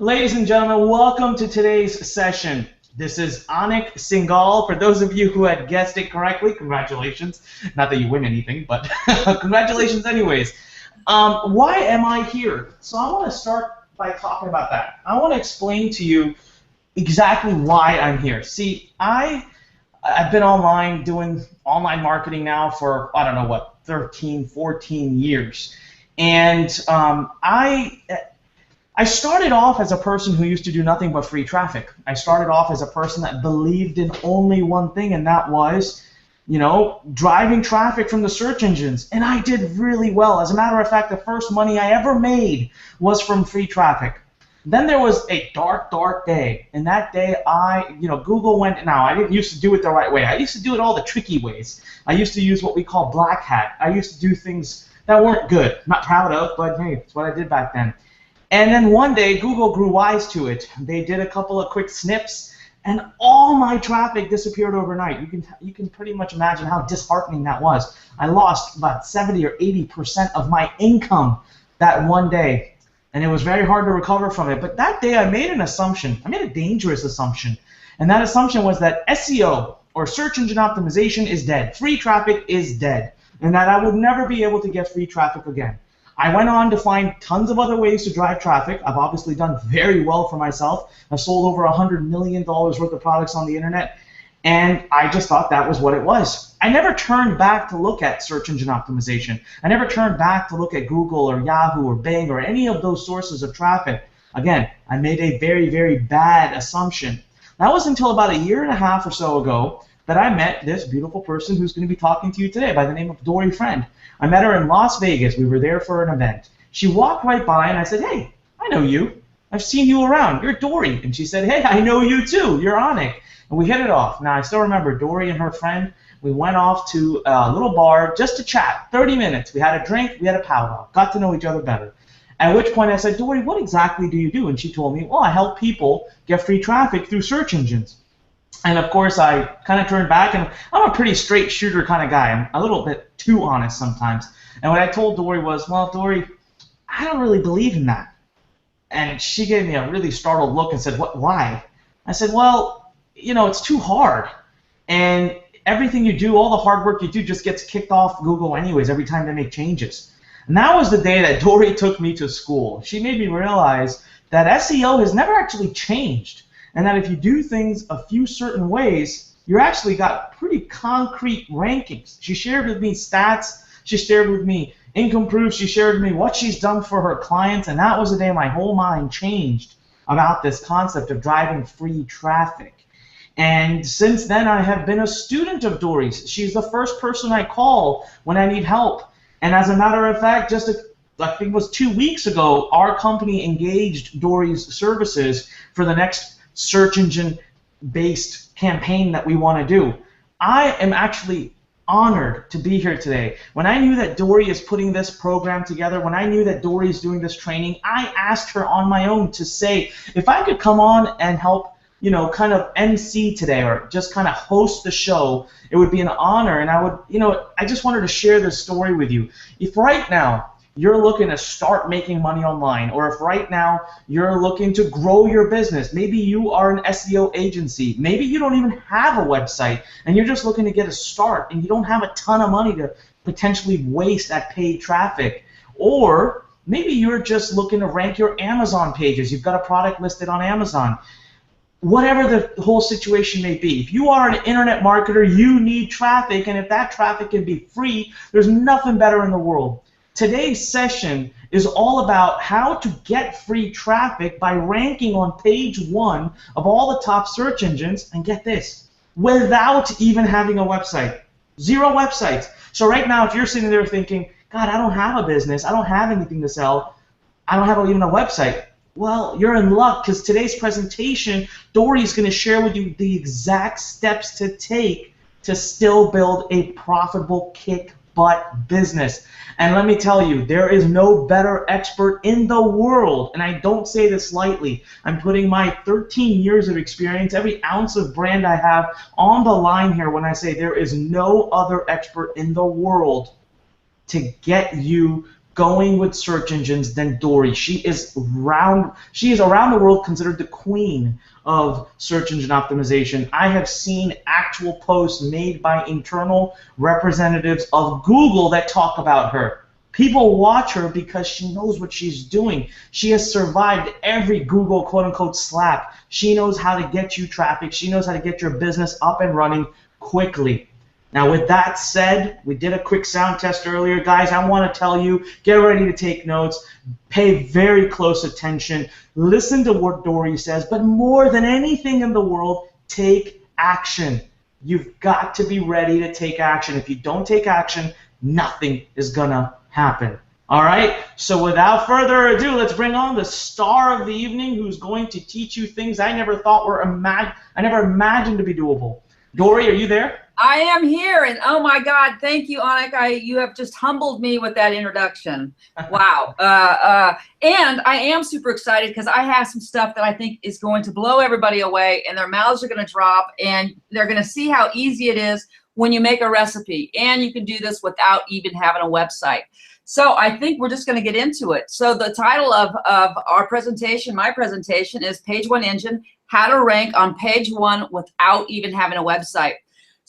Ladies and gentlemen, welcome to today's session. This is Anik Singhal. For those of you who had guessed it correctly, congratulations. Not that you win anything, but congratulations anyways. Why am I here? So I want to start by talking about that. I want to explain to you exactly why I'm here. See, I've been online doing online marketing now for, I don't know what, 13, 14 years. And I started off as a person who used to do nothing but free traffic. I started off as a person that believed in only one thing, and that was, driving traffic from the search engines. And I did really well. As a matter of fact, the first money I ever made was from free traffic. Then there was a dark, dark day. And that day, Google went, now I didn't used to do it the right way. I used to do it all the tricky ways. I used to use what we call black hat. I used to do things that weren't good. Not proud of, but hey, it's what I did back then. And then one day, Google grew wise to it. They did a couple of quick snips, and all my traffic disappeared overnight. You can pretty much imagine how disheartening that was. I lost about 70 or 80% of my income that one day, and it was very hard to recover from it. But that day, I made an assumption. I made a dangerous assumption, and that assumption was that SEO, or search engine optimization, is dead. Free traffic is dead, and that I would never be able to get free traffic again. I went on to find tons of other ways to drive traffic. I've obviously done very well for myself. I've sold over $100 million worth of products on the internet, and I just thought that was what it was. I never turned back to look at search engine optimization. I never turned back to look at Google or Yahoo or Bing or any of those sources of traffic. Again, I made a very, very bad assumption. That was until about a year and a half or so ago that I met this beautiful person who's going to be talking to you today by the name of Dory Friend. I met her in Las Vegas. We were there for an event. She walked right by and I said, "Hey, I know you. I've seen you around. You're Dory." And she said, "Hey, I know you too. You're Anik." And we hit it off. Now, I still remember Dory and her friend. We went off to a little bar just to chat, 30 minutes. We had a drink. We had a powwow. Got to know each other better. At which point I said, "Dory, what exactly do you do?" And she told me, "Well, I help people get free traffic through search engines." And of course, I kind of turned back, and I'm a pretty straight shooter kind of guy. I'm a little bit too honest sometimes. And what I told Dory was, "Well, Dory, I don't really believe in that." And she gave me a really startled look and said, "What? Why?" I said, "Well, it's too hard. And everything you do, all the hard work you do just gets kicked off Google anyways every time they make changes." And that was the day that Dory took me to school. She made me realize that SEO has never actually changed. And that if you do things a few certain ways, you actually got pretty concrete rankings. She shared with me stats. She shared with me income proof. She shared with me what she's done for her clients. And that was the day my whole mind changed about this concept of driving free traffic. And since then, I have been a student of Dory's. She's the first person I call when I need help. And as a matter of fact, I think it was 2 weeks ago, our company engaged Dory's services for the next search engine-based campaign that we want to do. I am actually honored to be here today. When I knew that Dory is putting this program together, when I knew that Dory is doing this training, I asked her on my own to say, if I could come on and help, kind of MC today or just kind of host the show, it would be an honor. And I would, I just wanted to share this story with you. If right now you're looking to start making money online, or if right now you're looking to grow your business, maybe you are an SEO agency, maybe you don't even have a website and you're just looking to get a start and you don't have a ton of money to potentially waste at paid traffic, or maybe you're just looking to rank your Amazon pages, you've got a product listed on Amazon. Whatever the whole situation may be, if you are an internet marketer, you need traffic, and if that traffic can be free, there's nothing better in the world. Today's session is all about how to get free traffic by ranking on page 1 of all the top search engines, and get this, without even having a website. 0 websites. So right now, if you're sitting there thinking, "God, I don't have a business, I don't have anything to sell, I don't have even a website," well, you're in luck, because today's presentation, Dory is going to share with you the exact steps to take to still build a profitable kick-butt business. And let me tell you, there is no better expert in the world, and I don't say this lightly. I'm putting my 13 years of experience, every ounce of brand I have, on the line here when I say there is no other expert in the world to get you going with search engines than Dory. She is around the world considered the queen of search engine optimization. I have seen actual posts made by internal representatives of Google that talk about her. People watch her because she knows what she's doing. She has survived every Google quote-unquote slap. She knows how to get you traffic. She knows how to get your business up and running quickly. Now, with that said, we did a quick sound test earlier. Guys, I want to tell you, get ready to take notes. Pay very close attention. Listen to what Dory says, but more than anything in the world, take action. You've got to be ready to take action. If you don't take action, nothing is going to happen. All right? So without further ado, let's bring on the star of the evening who's going to teach you things I never thought were I never imagined to be doable. Dory, are you there? I am here, and oh my God, thank you, Anik. You have just humbled me with that introduction. Wow. And I am super excited because I have some stuff that I think is going to blow everybody away, and their mouths are going to drop, and they're going to see how easy it is when you make a recipe, and you can do this without even having a website. So I think we're just going to get into it. So the title of our presentation, my presentation, is Page One Engine, How to Rank on Page One Without Even Having a Website.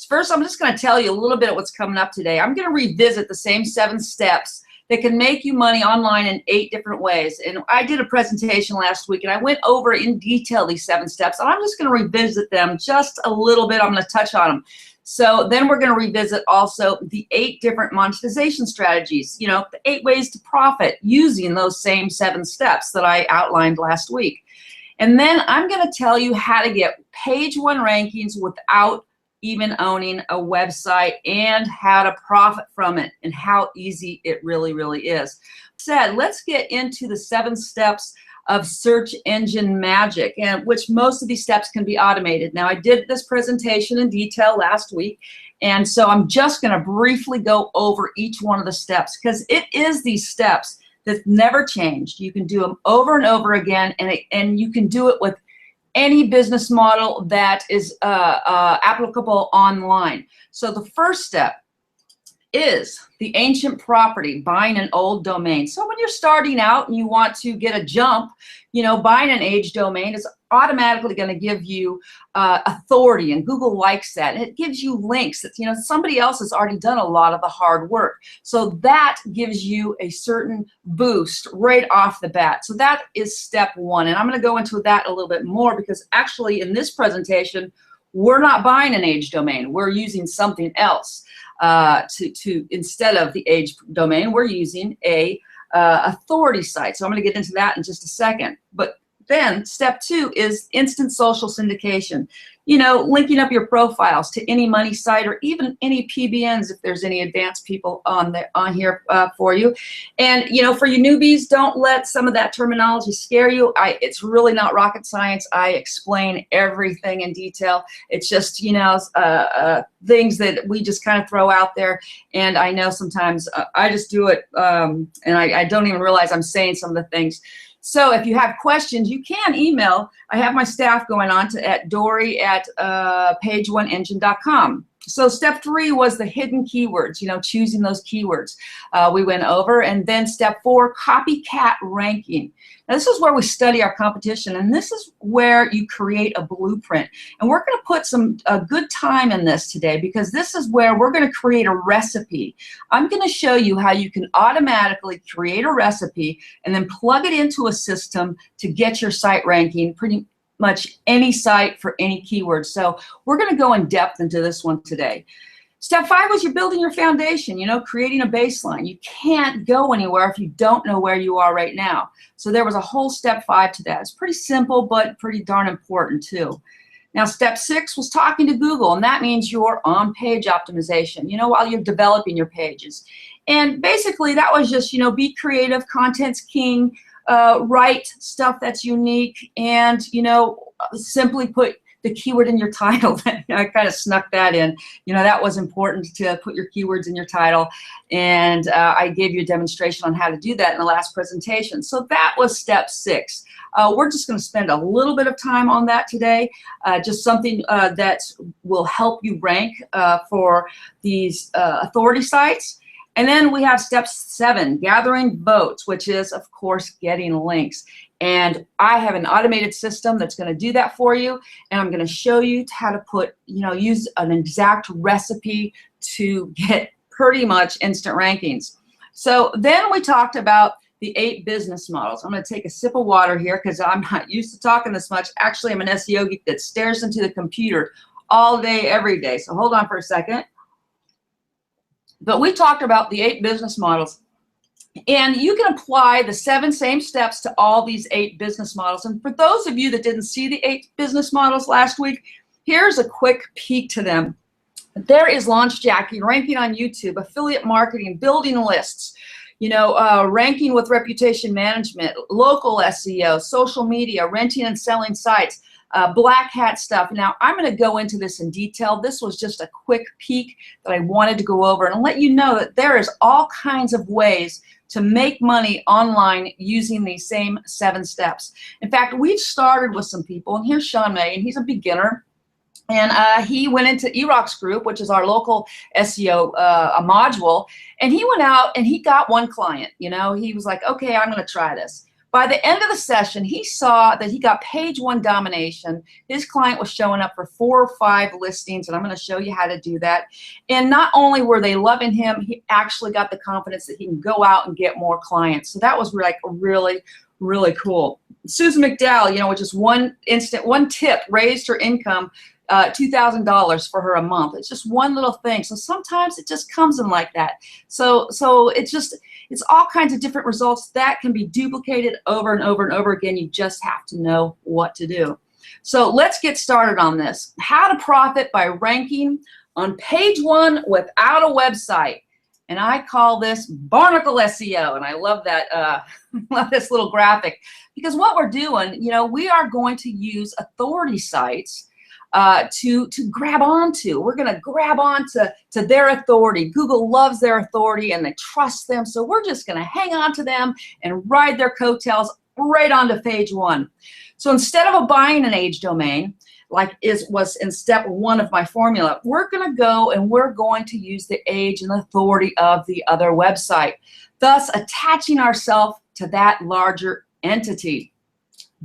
First, I'm just going to tell you a little bit of what's coming up today. I'm going to revisit the same 7 steps that can make you money online in 8 different ways. And I did a presentation last week, and I went over in detail these 7 steps. And I'm just going to revisit them just a little bit. I'm going to touch on them. So then we're going to revisit also the 8 different monetization strategies, you know, the 8 ways to profit using those same 7 steps that I outlined last week. And then I'm going to tell you how to get page 1 rankings without even owning a website, and how to profit from it, and how easy it really, really is. Let's get into the 7 steps of search engine magic, and which most of these steps can be automated. Now, I did this presentation in detail last week, and so I'm just going to briefly go over each one of the steps, because it is these steps that never changed. You can do them over and over again, and you can do it with any business model that is applicable online. So the first step is the ancient property, buying an old domain. So when you're starting out and you want to get a jump, you know, buying an age domain is automatically going to give you authority, and Google likes that. And it gives you links that, you know, somebody else has already done a lot of the hard work. So that gives you a certain boost right off the bat. So that is step 1. And I'm going to go into that a little bit more, because actually in this presentation, we're not buying an age domain. We're using something else. Instead of the age domain, we're using a authority site. So I'm going to get into that in just a second. But then step 2 is instant social syndication. You know, linking up your profiles to any money site, or even any PBNs if there's any advanced people on here for you. And you know, for you newbies, don't let some of that terminology scare you. It's really not rocket science. I explain everything in detail. It's just, you know, things that we just kind of throw out there. And I know sometimes I just do it, and I don't even realize I'm saying some of the things. So if you have questions, you can email. I have my staff going on to at Dory@pageoneengine.com. So step 3 was the hidden keywords, you know, choosing those keywords we went over. And then step 4, copycat ranking. Now this is where we study our competition, and this is where you create a blueprint. And we're going to put some good time in this today, because this is where we're going to create a recipe. I'm going to show you how you can automatically create a recipe and then plug it into a system to get your site ranking pretty much any site for any keyword. So we're going to go in depth into this one today. Step 5 was you're building your foundation, you know, creating a baseline. You can't go anywhere if you don't know where you are right now. So there was a whole step 5 to that. It's pretty simple, but pretty darn important too. Now, step 6 was talking to Google, and that means your on-page optimization, you know, while you're developing your pages. And basically that was just, you know, be creative, content's king, write stuff that's unique, and, you know, simply put the keyword in your title. I kind of snuck that in. You know, that was important to put your keywords in your title. And I gave you a demonstration on how to do that in the last presentation. So that was step 6. We're just going to spend a little bit of time on that today. Just something that will help you rank for these authority sites. And then we have step 7, gathering votes, which is, of course, getting links. And I have an automated system that's going to do that for you. And I'm going to show you how to put, use an exact recipe to get pretty much instant rankings. So then we talked about the 8 business models. I'm going to take a sip of water here because I'm not used to talking this much. Actually, I'm an SEO geek that stares into the computer all day, every day. So hold on for a second. But we talked about the 8 business models. And you can apply the 7 same steps to all these 8 business models. And for those of you that didn't see the 8 business models last week, here's a quick peek to them. There is Launch Jackie, ranking on YouTube, affiliate marketing, building lists, ranking with reputation management, local SEO, social media, renting and selling sites, black hat stuff. Now, I'm going to go into this in detail. This was just a quick peek that I wanted to go over and let you know that there is all kinds of ways to make money online using these same 7 steps. In fact, we've started with some people, and here's Sean May, and he's a beginner. And he went into eRocks Group, which is our local SEO module, and he went out and he got 1 client. He was like, okay, I'm going to try this. By the end of the session, he saw that he got page 1 domination. His client was showing up for 4 or 5 listings, and I'm going to show you how to do that. And not only were they loving him, he actually got the confidence that he can go out and get more clients. So that was like really, really cool. Susan McDowell, which is one tip, raised her income $2,000 for her a month. It's just one little thing. So sometimes it just comes in like that. So it's all kinds of different results that can be duplicated over and over and over again. You just have to know what to do. So let's get started on this. How to profit by ranking on page 1 without a website. And I call this Barnacle SEO. And I love that, love this little graphic, because what we're doing, we are going to use authority sites to grab onto. We're going to grab onto their authority. Google loves their authority and they trust them. So we're just going to hang on to them and ride their coattails right onto page 1. So instead of buying an age domain, like was in step 1 of my formula, we're going to go and we're going to use the age and authority of the other website, thus attaching ourselves to that larger entity.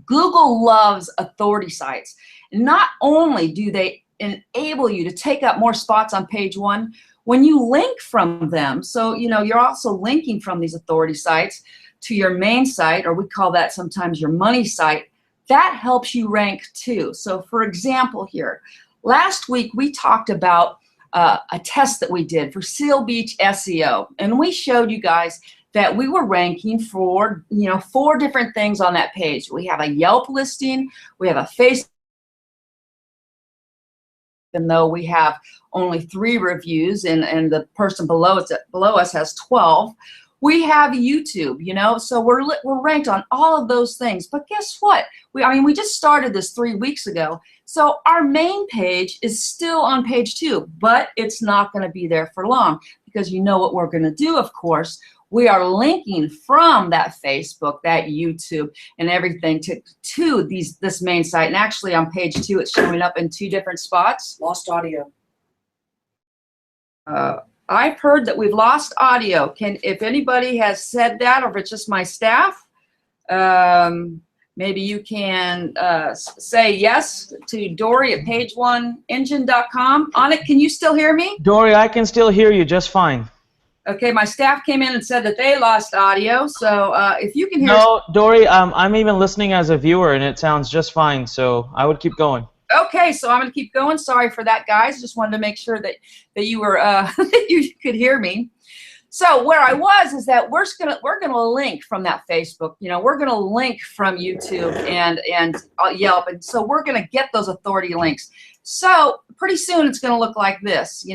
Google loves authority sites. Not only do they enable you to take up more spots on page 1, when you link from them, so you're also linking from these authority sites to your main site, or we call that sometimes your money site, that helps you rank too. So for example here, last week we talked about a test that we did for Seal Beach SEO, and we showed you guys that we were ranking for 4 different things on that page. We have a Yelp listing, we have a Facebook, even though we have only 3 reviews and the person below us has 12. We have YouTube, so we're ranked on all of those things. But guess what? We just started this 3 weeks ago. So our main page is still on page 2, but it's not going to be there for long, because what we're going to do, of course. We are linking from that Facebook, that YouTube, and everything to this main site. And actually on page 2, it's showing up in 2 different spots. Lost audio. I've heard that we've lost audio. If anybody has said that, or if it's just my staff, maybe you can say yes to Dory at page1engine.com. Anik, can you still hear me? Dory, I can still hear you just fine. Okay, my staff came in and said that they lost audio, so if you can hear... No, Dory, I'm even listening as a viewer, and it sounds just fine, so I would keep going. Okay, so I'm going to keep going. Sorry for that, guys. Just wanted to make sure that you were that you could hear me. So where I was is that we're gonna link from that Facebook. We're gonna link from YouTube and Yelp, and so we're gonna get those authority links. So pretty soon it's gonna look like this.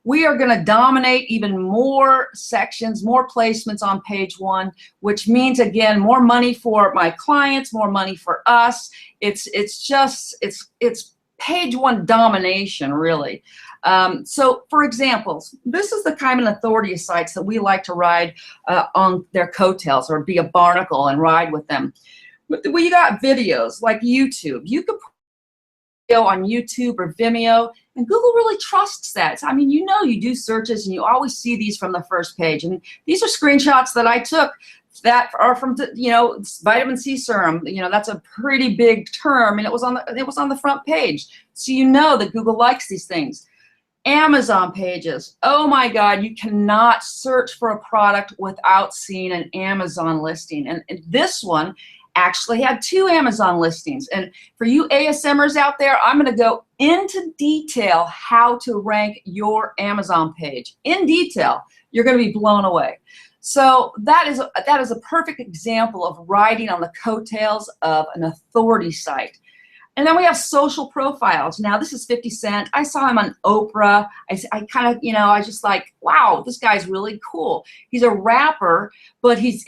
We are gonna dominate even more sections, more placements on page 1, which means again more money for my clients, more money for us. It's page 1 domination, really. So for example, this is the kind of authority sites that we like to ride on their coattails, or be a barnacle and ride with them. But we got videos like YouTube. You could on YouTube or Vimeo, and Google really trusts that. I mean, you know, you do searches and you always see these from the first page. And these are screenshots that I took that are from, you know, vitamin C serum. You know, that's a pretty big term, and it was on the front page. So you know that Google likes these things. Amazon pages. Oh my God, you cannot search for a product without seeing an Amazon listing. And this one actually had 2 Amazon listings. And for you ASMers out there, I'm going to go into detail how to rank your Amazon page. In detail, you're going to be blown away. So that is a perfect example of riding on the coattails of an authority site. And then we have social profiles. Now, this is 50 Cent. I saw him on Oprah. I kind of, you know, I just like, wow, this guy's really cool. He's a rapper, but he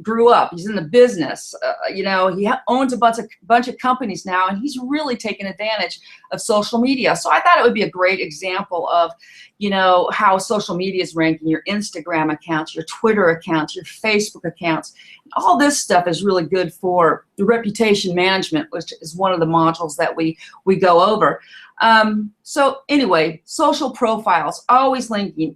grew up. He's in the business. You know, he owns a bunch of companies now, and he's really taken advantage of social media. So I thought it would be a great example of, you know, how social media is ranking your Instagram accounts, your Twitter accounts, your Facebook accounts. All this stuff is really good for the reputation management, which is one of the modules that we go over. So anyway, social profiles, always linking,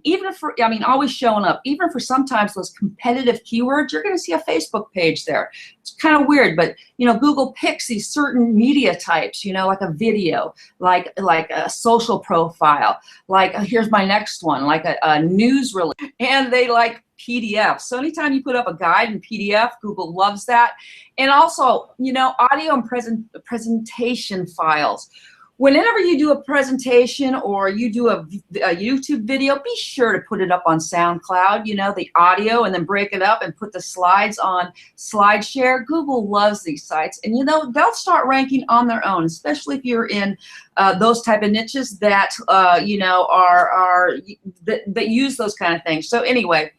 always showing up, even for sometimes those competitive keywords, you're going to see a Facebook page there. It's kind of weird, but, you know, Google picks these certain media types, you know, like a video, like a social profile, like here's my next one, like a news release, and they like PDF. So anytime you put up a guide in PDF, Google loves that. And also, you know, audio and presentation files. Whenever you do a presentation or you do a YouTube video, be sure to put it up on SoundCloud, you know, the audio, and then break it up and put the slides on SlideShare. Google loves these sites, and, you know, they'll start ranking on their own, especially if you're in those type of niches that, you know, that use those kind of things. So anyway,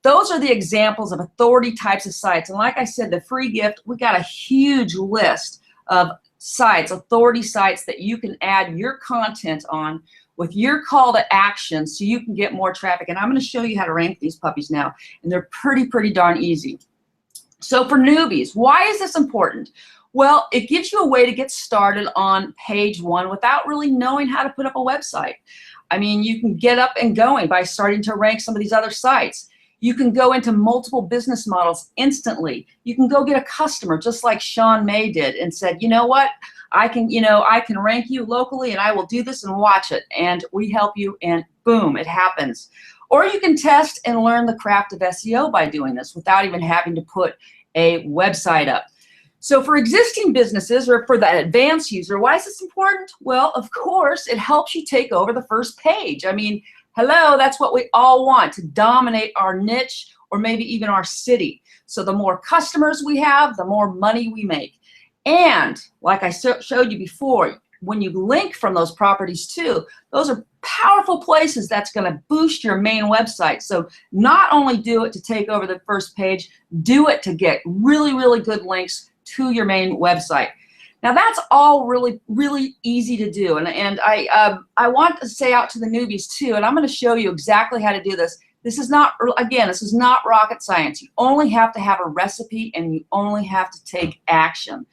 those are the examples of authority types of sites. And like I said, the free gift, we got a huge list of sites, authority sites that you can add your content on with your call to action so you can get more traffic. And I'm going to show you how to rank these puppies now. And they're pretty darn easy. So for newbies, why is this important? Well, it gives you a way to get started on page 1 without really knowing how to put up a website. I mean, you can get up and going by starting to rank some of these other sites. You can go into multiple business models instantly. You can go get a customer just like Sean May did and said, you know what, I can rank you locally and I will do this and watch it. And we help you and boom, it happens. Or you can test and learn the craft of SEO by doing this without even having to put a website up. So for existing businesses or for the advanced user, why is this important? Well, of course, it helps you take over the first page. I mean, hello, that's what we all want, to dominate our niche or maybe even our city. So the more customers we have, the more money we make. And like I showed you before, when you link from those properties too, those are powerful places that's going to boost your main website. So not only do it to take over the first page, do it to get really good links to your main website. Now that's all really easy to do, and I want to say out to the newbies too, and I'm going to show you exactly how to do this. This is not rocket science. You only have to have a recipe, and you only have to take action.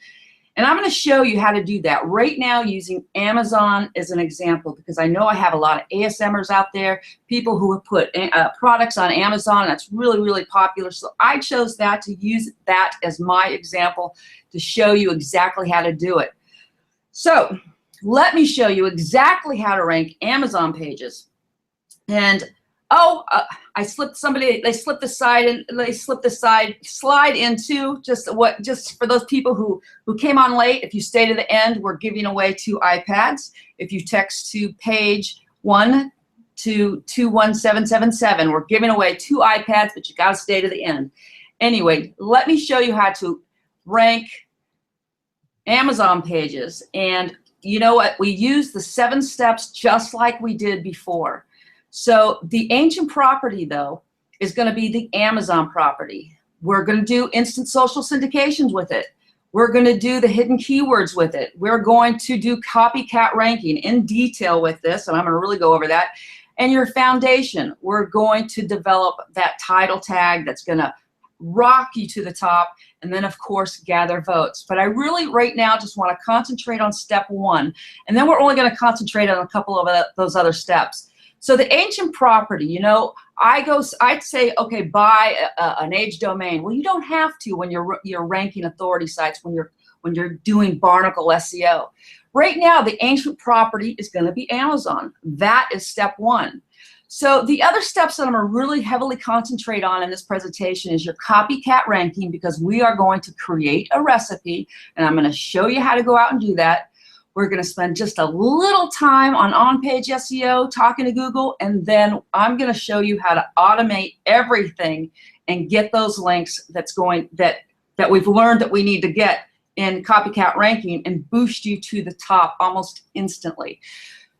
And I'm going to show you how to do that right now using Amazon as an example, because I know I have a lot of ASMers out there, people who have put products on Amazon. That's really popular. So I chose that to use that as my example to show you exactly how to do it. So let me show you exactly how to rank Amazon pages. And they slipped the slide into just for those people who came on late. If you stay to the end, we're giving away 2 iPads. If you text to page 1 to 21777, we're giving away 2 iPads, but you got to stay to the end. Anyway, let me show you how to rank Amazon pages. And you know what? We use the 7 steps just like we did before. So the ancient property, though, is going to be the Amazon property. We're going to do instant social syndications with it. We're going to do the hidden keywords with it. We're going to do copycat ranking in detail with this, and I'm going to really go over that. And your foundation, we're going to develop that title tag that's going to rock you to the top, and then of course gather votes. But I really right now just want to concentrate on step 1, and then we're only going to concentrate on a couple of those other steps. So the ancient property, you know, I'd say, okay, buy an age domain. Well, you don't have to when you're ranking authority sites, when you're doing Barnacle SEO. Right now, the ancient property is going to be Amazon. That is step 1. So the other steps that I'm going to really heavily concentrate on in this presentation is your copycat ranking, because we are going to create a recipe, and I'm going to show you how to go out and do that. We're going to spend just a little time on on-page SEO, talking to Google, and then I'm going to show you how to automate everything and get those links that we've learned that we need to get in copycat ranking and boost you to the top almost instantly.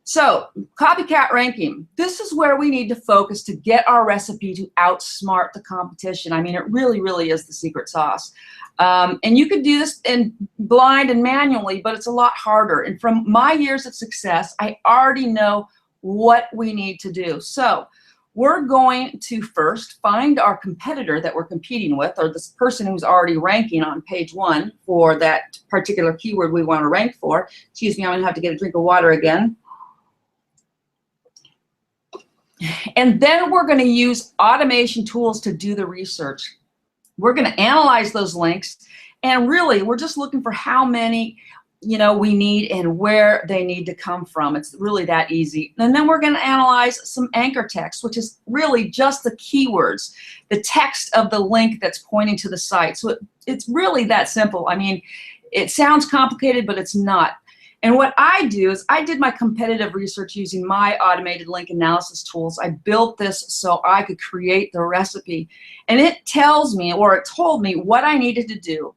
So copycat ranking, this is where we need to focus to get our recipe to outsmart the competition. I mean, it really, really is the secret sauce. And you could do this in blind and manually, but it's a lot harder. And from my years of success, I already know what we need to do. So we're going to first find our competitor that we're competing with, or this person who's already ranking on page 1 for that particular keyword we want to rank for. Excuse me, I'm going to have to get a drink of water again. And then we're going to use automation tools to do the research. We're going to analyze those links, and really we're just looking for how many, you know, we need and where they need to come from. It's really that easy. And then we're going to analyze some anchor text, which is really just the keywords, the text of the link that's pointing to the site. So it's really that simple. I mean, it sounds complicated, but it's not. And what I do is I did my competitive research using my automated link analysis tools. I built this so I could create the recipe. And it tells me, or it told me, what I needed to do,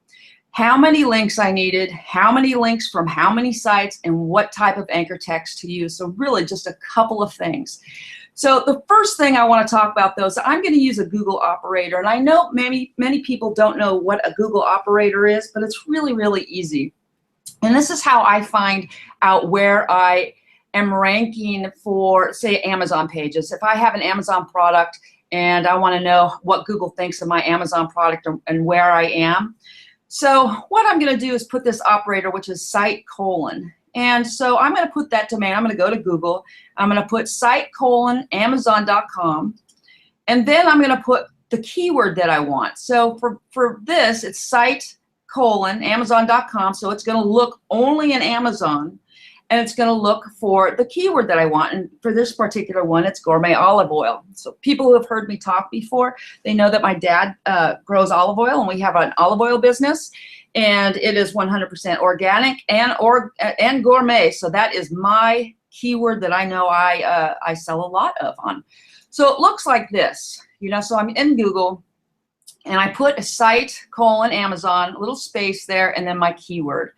how many links I needed, how many links from how many sites, and what type of anchor text to use. So really just a couple of things. So the first thing I want to talk about, though, is I'm going to use a Google operator. And I know many people don't know what a Google operator is, but it's really, really easy. And this is how I find out where I am ranking for, say, Amazon pages. If I have an Amazon product and I want to know what Google thinks of my Amazon product and where I am. So what I'm going to do is put this operator, which is site : and so I'm going to put that domain. I'm going to go to Google. I'm going to put site : Amazon.com. And then I'm going to put the keyword that I want. So for this, it's site : Amazon.com, so it's going to look only in Amazon, and it's going to look for the keyword that I want. And for this particular one, it's gourmet olive oil. So people who have heard me talk before, they know that my dad grows olive oil, and we have an olive oil business, and it is 100% organic and gourmet. So that is my keyword that I know I sell a lot of on. So it looks like this, you know. So I'm in Google, and I put a site : Amazon, a little space there, and then my keyword.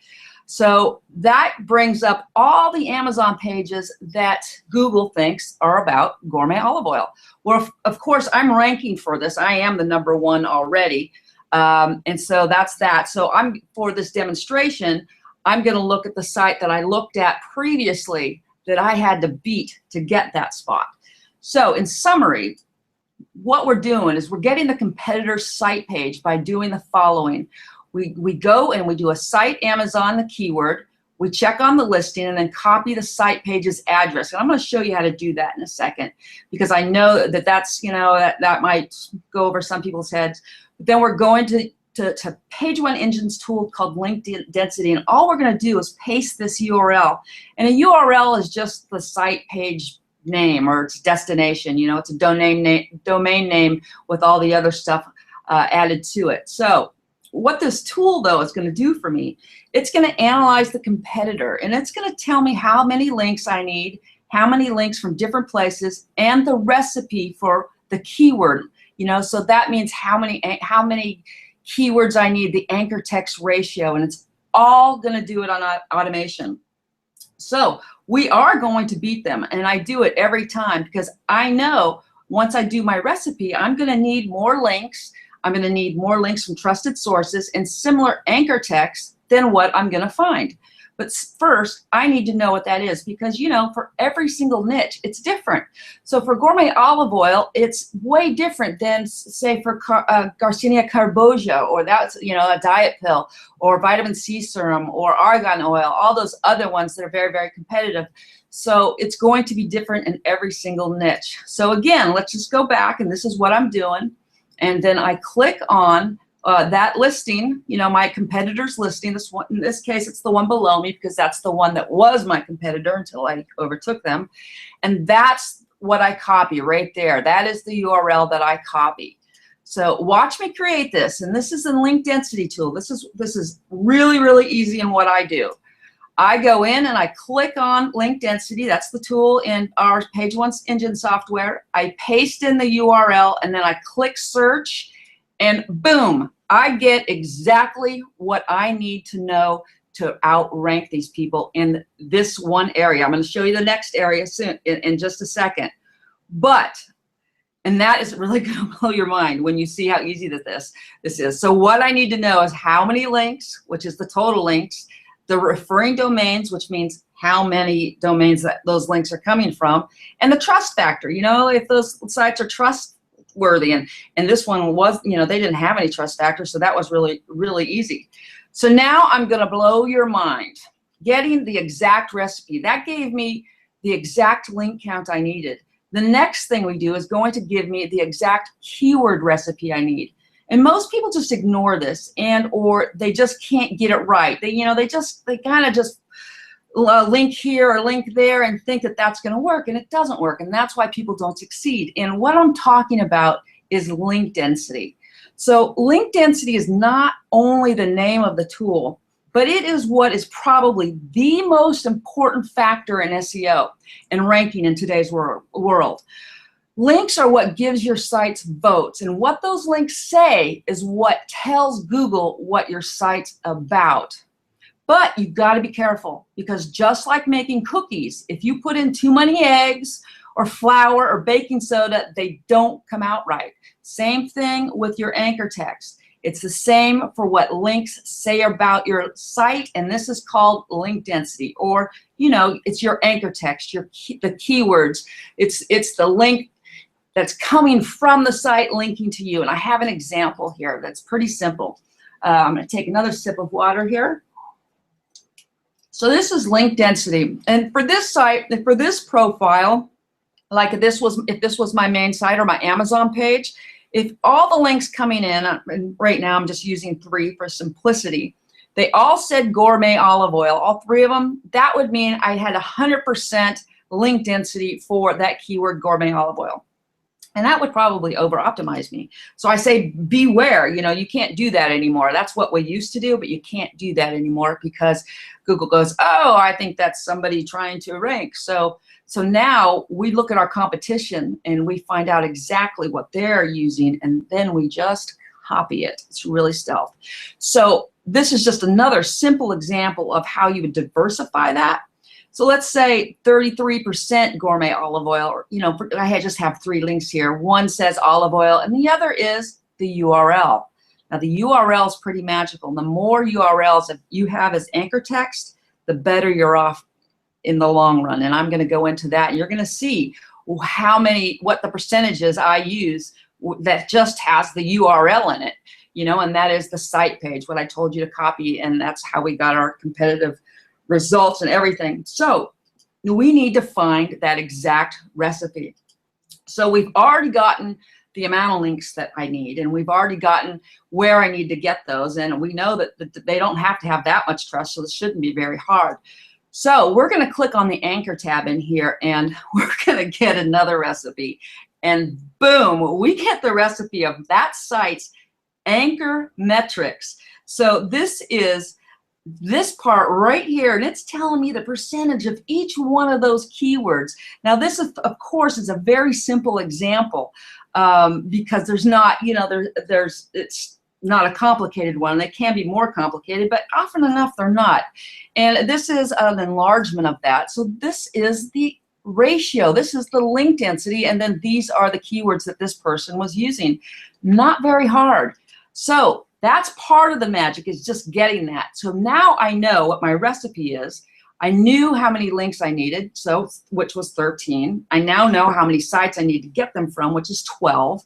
So that brings up all the Amazon pages that Google thinks are about gourmet olive oil. Well, of course, I'm ranking for this. I am the #1 already. And so that's that. So for this demonstration, I'm going to look at the site that I looked at previously that I had to beat to get that spot. So in summary, what we're doing is we're getting the competitor's site page by doing the following. We go and we do a site Amazon, the keyword, we check on the listing, and then copy the site page's address. And I'm going to show you how to do that in a second, because I know that that's, you know, that might go over some people's heads. But then we're going to Page One Engine's tool called Link Density, and all we're going to do is paste this URL. And a URL is just the site page name or its destination. You know, it's a domain name with all the other stuff added to it. So what this tool, though, is going to do for me, it's going to analyze the competitor, and it's going to tell me how many links I need, how many links from different places, and the recipe for the keyword. You know, so that means how many keywords I need, the anchor text ratio, and it's all going to do it on automation. So we are going to beat them, and I do it every time, because I know once I do my recipe, I'm going to need more links. I'm going to need more links from trusted sources and similar anchor text than what I'm going to find. But first, I need to know what that is because, you know, for every single niche, it's different. So for gourmet olive oil, it's way different than, say, for Garcinia Carbogia, or that's, you know, a diet pill, or vitamin C serum, or argan oil, all those other ones that are very, very competitive. So it's going to be different in every single niche. So again, let's just go back, and this is what I'm doing. And then I click on that listing, you know, my competitor's listing. This one, in this case, it's the one below me because that's the one that was my competitor until I overtook them. And that's what I copy right there. That is the URL that I copy. So watch me create this. And this is the link density tool. This is really, really easy in what I do. I go in and I click on link density. That's the tool in our Page One Engine software. I paste in the URL and then I click search, and boom, I get exactly what I need to know to outrank these people in this one area. I'm going to show you the next area soon in just a second. And that is really going to blow your mind when you see how easy this is. So what I need to know is how many links, which is the total links, the referring domains, which means how many domains that those links are coming from, and the trust factor. You know, if those sites are trustworthy, and this one was, you know, they didn't have any trust factor, so that was really, really easy. So now I'm going to blow your mind. Getting the exact recipe, that gave me the exact link count I needed. The next thing we do is going to give me the exact keyword recipe I need. And most people just ignore this, or they just can't get it right. They kind of just link here or link there and think that that's going to work, and it doesn't work. And that's why people don't succeed. And what I'm talking about is link density. So link density is not only the name of the tool, but it is what is probably the most important factor in SEO and ranking in today's world. Links are what gives your sites votes, and what those links say is what tells Google what your site's about. But you've got to be careful, because just like making cookies, if you put in too many eggs or flour or baking soda, they don't come out right. Same thing with your anchor text. It's the same for what links say about your site, and this is called link density, or, you know, it's your anchor text, the keywords. It's the link that's coming from the site linking to you. And I have an example here that's pretty simple. I'm going to take another sip of water here. So this is link density. And for this site, for this profile, like if this was my main site or my Amazon page, if all the links coming in, and right now I'm just using 3 for simplicity, they all said gourmet olive oil, all 3 of them, that would mean I had 100% link density for that keyword gourmet olive oil. And that would probably over-optimize me. So I say beware, you know, you can't do that anymore. That's what we used to do, but you can't do that anymore because Google goes, oh, I think that's somebody trying to rank. So now we look at our competition and we find out exactly what they're using, and then we just copy it. It's really stealth. So this is just another simple example of how you would diversify that. So let's say 33% gourmet olive oil, or, you know, I just have 3 links here. One says olive oil and the other is the URL. Now the URL is pretty magical. The more URLs that you have as anchor text, the better you're off in the long run. And I'm going to go into that. You're going to see what the percentages I use that just has the URL in it, you know, and that is the site page, what I told you to copy, and that's how we got our competitive results and everything. So we need to find that exact recipe. So we've already gotten the amount of links that I need, and we've already gotten where I need to get those, and we know that they don't have to have that much trust, so this shouldn't be very hard. So we're going to click on the anchor tab in here, and we're going to get another recipe, and boom, we get the recipe of that site's anchor metrics. So this is this part right here, and it's telling me the percentage of each one of those keywords. Now this is, of course, is a very simple example because there's not, you know, it's not a complicated one. They can be more complicated, but often enough they're not. And this is an enlargement of that. So this is the ratio. This is the link density, and then these are the keywords that this person was using. Not very hard. So That's part of the magic, is just getting that. So now I know what my recipe is. I knew how many links I needed, so which was 13. I now know how many sites I need to get them from, which is 12.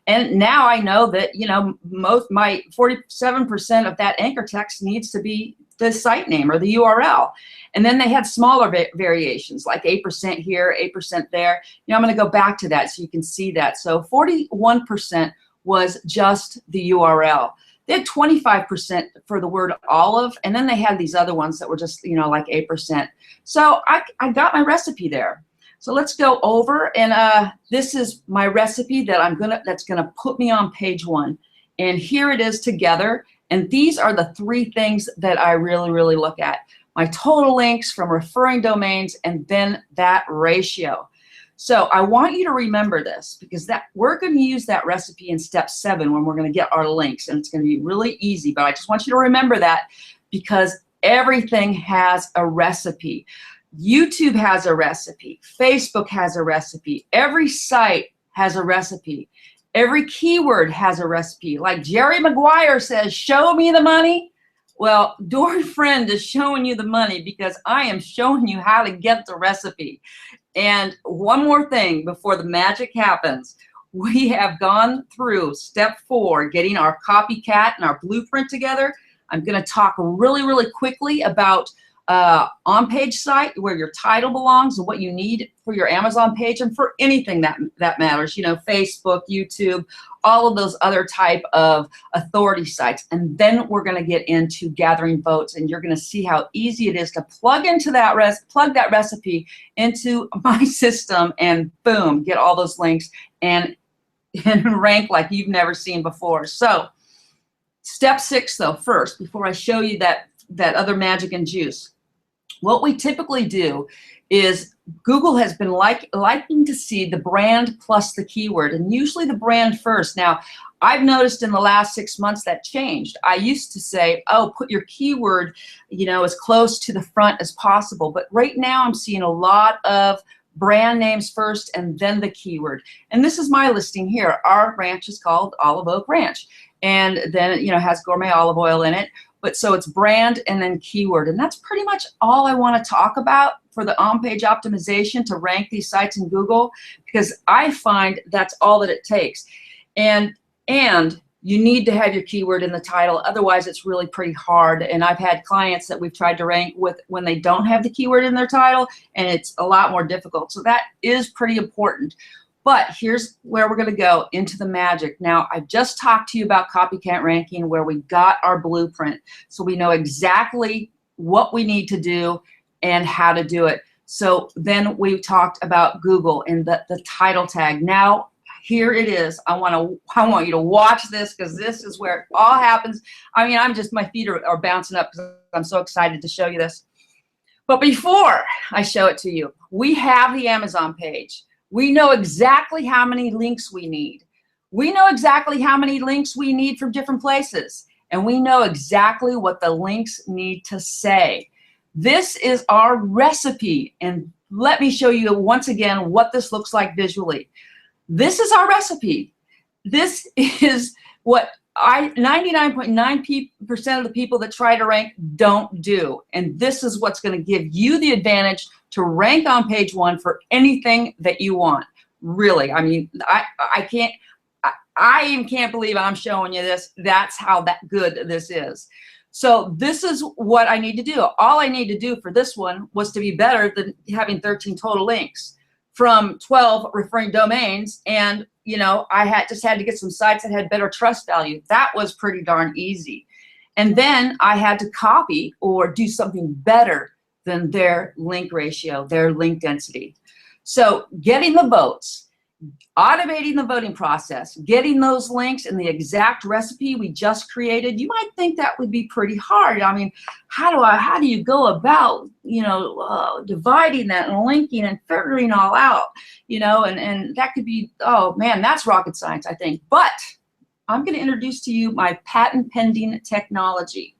And now I know that, you know, my 47% of that anchor text needs to be the site name or the URL. And then they had smaller variations, like 8% here, 8% there. You know, I'm going to go back to that so you can see that. So 41% was just the URL. They had 25% for the word olive, and then they had these other ones that were just, you know, like 8%. So I got my recipe there. So let's go over, and this is my recipe that that's gonna put me on page 1. And here it is together. And these are the 3 things that I really, really look at. My total links from referring domains, and then that ratio. So I want you to remember this, because we're going to use that recipe in step 7 when we're going to get our links, and it's going to be really easy. But I just want you to remember that, because everything has a recipe. YouTube has a recipe. Facebook has a recipe. Every site has a recipe. Every keyword has a recipe. Like Jerry Maguire says, show me the money. Well, Dory Friend is showing you the money, because I am showing you how to get the recipe. And one more thing before the magic happens. We have gone through step 4, getting our copycat and our blueprint together. I'm going to talk really, really quickly about on-page site, where your title belongs and what you need for your Amazon page, and for anything that matters, you know, Facebook, YouTube, all of those other type of authority sites. And then we're going to get into gathering votes, and you're going to see how easy it is to plug that recipe into my system, and boom, get all those links and rank like you've never seen before. So step 6 though, first, before I show you that other magic and juice, what we typically do is Google has been liking to see the brand plus the keyword, and usually the brand first. Now, I've noticed in the last 6 months that changed. I used to say, oh, put your keyword, you know, as close to the front as possible. But right now I'm seeing a lot of brand names first and then the keyword. And this is my listing here. Our ranch is called Olive Oak Ranch. And then, you know, has gourmet olive oil in it. But so it's brand and then keyword. And that's pretty much all I want to talk about for the on-page optimization to rank these sites in Google, because I find that's all that it takes. And you need to have your keyword in the title. Otherwise, it's really pretty hard. And I've had clients that we've tried to rank with when they don't have the keyword in their title, and it's a lot more difficult. So that is pretty important. But here's where we're going to go into the magic. Now, I just talked to you about copycat ranking, where we got our blueprint. So we know exactly what we need to do and how to do it. So then we talked about Google and the title tag. Now, here it is. I want you to watch this, because this is where it all happens. I mean, my feet are bouncing up because I'm so excited to show you this. But before I show it to you, we have the Amazon page. We know exactly how many links we need. We know exactly how many links we need from different places. And we know exactly what the links need to say. This is our recipe. And let me show you once again what this looks like visually. This is our recipe. This is what 99.9% of the people that try to rank don't do. And this is what's going to give you the advantage to rank on page 1 for anything that you want. Really, I mean, I even can't believe I'm showing you this. That's how good this is. So this is what I need to do. All I need to do for this one was to be better than having 13 total links from 12 referring domains. And, you know, I just had to get some sites that had better trust value. That was pretty darn easy. And then I had to copy or do something better than their link ratio, their link density. So getting the votes, automating the voting process, getting those links and the exact recipe we just created, you might think that would be pretty hard. I mean, how do you go about, you know, dividing that and linking and figuring all out, you know, and that could be, oh man, that's rocket science, I think. But I'm going to introduce to you my patent pending technology.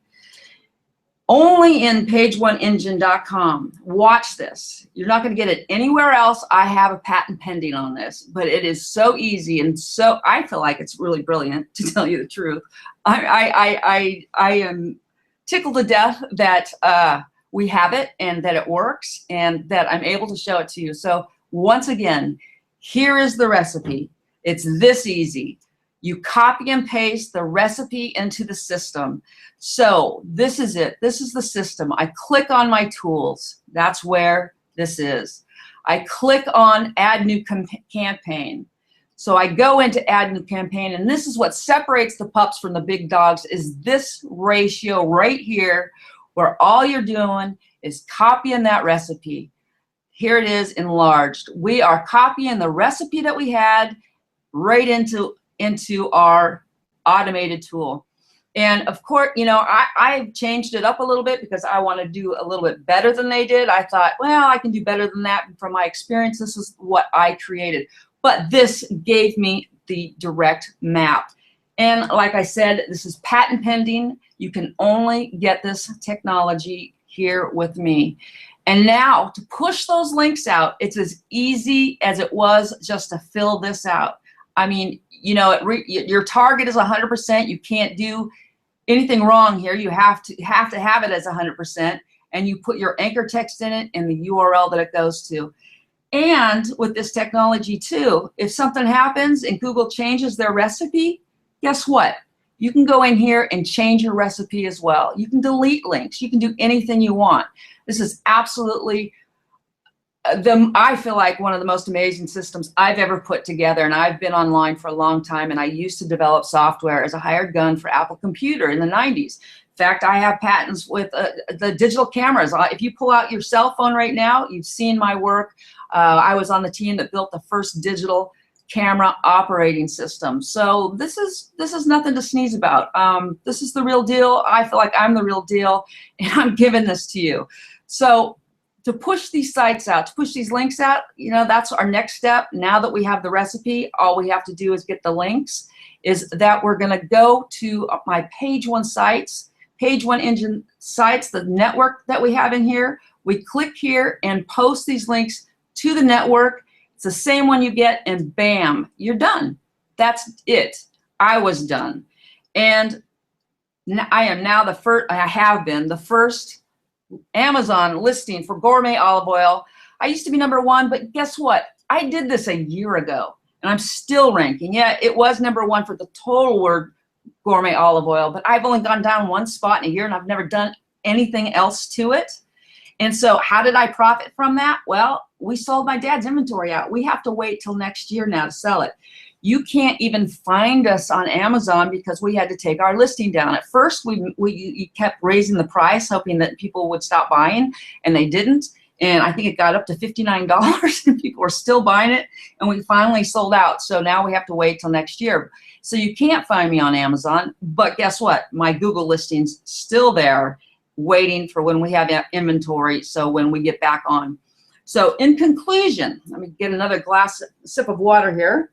Only in pageoneengine.com. Watch this. You're not going to get it anywhere else. I have a patent pending on this, but it is so easy, and so I feel like it's really brilliant, to tell you the truth. I am tickled to death that we have it and that it works and that I'm able to show it to you. So once again, here is the recipe. It's this easy. You copy and paste the recipe into the system. So this is it. This is the system. I click on my tools. That's where this is. I click on add new campaign. So I go into add new campaign, and this is what separates the pups from the big dogs, is this ratio right here, where all you're doing is copying that recipe. Here it is enlarged. We are copying the recipe that we had right into our automated tool. And of course, you know, I've changed it up a little bit because I want to do a little bit better than they did. I thought, well, I can do better than that. And from my experience, this is what I created. But this gave me the direct map. And like I said, this is patent pending. You can only get this technology here with me. And now to push those links out, it's as easy as it was just to fill this out. I mean, you know, your target is 100%. You can't do anything wrong here. You have to have it as 100%, and you put your anchor text in it and the URL that it goes to. And with this technology too, if something happens and Google changes their recipe, guess what? You can go in here and change your recipe as well. You can delete links. You can do anything you want. This is absolutely I feel like one of the most amazing systems I've ever put together, and I've been online for a long time, and I used to develop software as a hired gun for Apple Computer in the 90s. In fact, I have patents with the digital cameras. If you pull out your cell phone right now, you've seen my work. I was on the team that built the first digital camera operating system. So this is nothing to sneeze about. This is the real deal. I feel like I'm the real deal, and I'm giving this to you. So to push these sites out, to push these links out, you know, that's our next step. Now that we have the recipe, all we have to do is get the links. Is that we're going to go to my Page One sites, Page One Engine sites, the network that we have in here. We click here and post these links to the network. It's the same one you get, and bam, you're done. That's it. I was done. And I am now the first, I have been the first Amazon listing for gourmet olive oil. I used to be #1, but guess what? I did this a year ago, and I'm still ranking. Yeah, it was #1 for the total word gourmet olive oil, but I've only gone down one spot in a year, and I've never done anything else to it. And so how did I profit from that? Well, we sold my dad's inventory out. We have to wait till next year now to sell it. You can't even find us on Amazon because we had to take our listing down. At first, we kept raising the price, hoping that people would stop buying, and they didn't. And I think it got up to $59, and people were still buying it, and we finally sold out. So now we have to wait till next year. So you can't find me on Amazon, but guess what? My Google listing's still there, waiting for when we have inventory, so when we get back on. So in conclusion, let me get another sip of water here.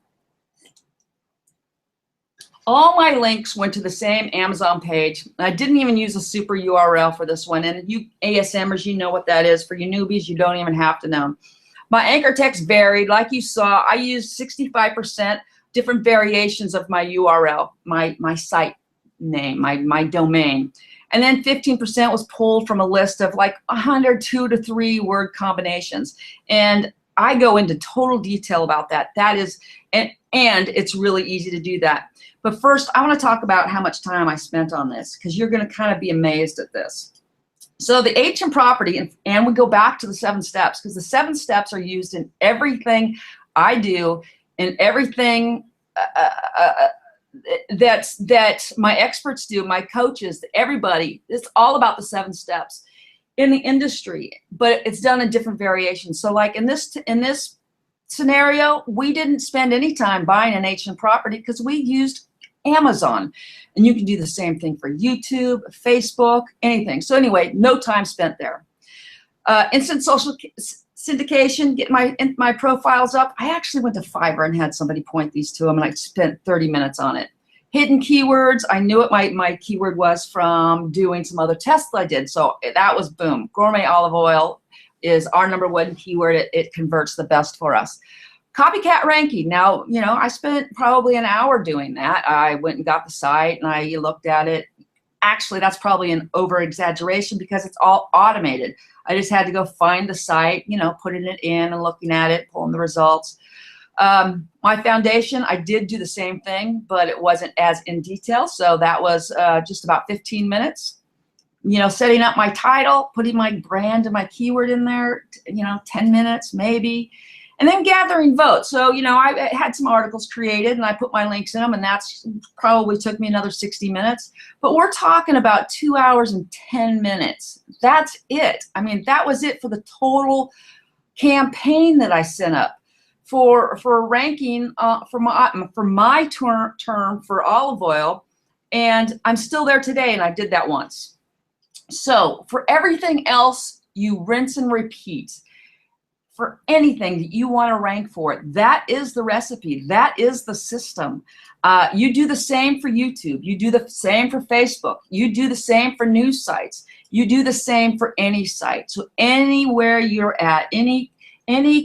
All my links went to the same Amazon page. I didn't even use a super URL for this one. And you ASMers, you know what that is. For you newbies, you don't even have to know. My anchor text varied. Like you saw, I used 65% different variations of my URL, my site name, my domain. And then 15% was pulled from a list of like 100 2 to 3 word combinations. And I go into total detail about that. That is, and it's really easy to do that. But first, I want to talk about how much time I spent on this, because you're going to kind of be amazed at this. So the H in property, and we go back to the 7 steps, because the 7 steps are used in everything I do, and everything that my experts do, my coaches, everybody. It's all about the 7 steps in the industry, but it's done in different variations. So like in this scenario, we didn't spend any time buying an H in property because we used Amazon. And you can do the same thing for YouTube, Facebook, anything. So anyway, no time spent there. Instant social syndication, get my profiles up. I actually went to Fiverr and had somebody point these to them, and I spent 30 minutes on it. Hidden keywords, I knew what my keyword was from doing some other tests that I did. So that was boom. Gourmet olive oil is our #1 keyword. It converts the best for us. Copycat ranking. Now, you know, I spent probably an hour doing that. I went and got the site and I looked at it. Actually, that's probably an over exaggeration because it's all automated. I just had to go find the site, you know, putting it in and looking at it, pulling the results. My foundation, I did do the same thing, but it wasn't as in detail. So that was just about 15 minutes. You know, setting up my title, putting my brand and my keyword in there, you know, 10 minutes maybe. And then gathering votes. So, you know, I had some articles created and I put my links in them, and that's probably took me another 60 minutes. But we're talking about 2 hours and 10 minutes. That's it. I mean, that was it for the total campaign that I sent up for ranking for my term for olive oil. And I'm still there today, and I did that once. So for everything else, you rinse and repeat. For anything that you want to rank for, that is the recipe. That is the system. You do the same for YouTube. You do the same for Facebook. You do the same for news sites. You do the same for any site. So anywhere you're at, any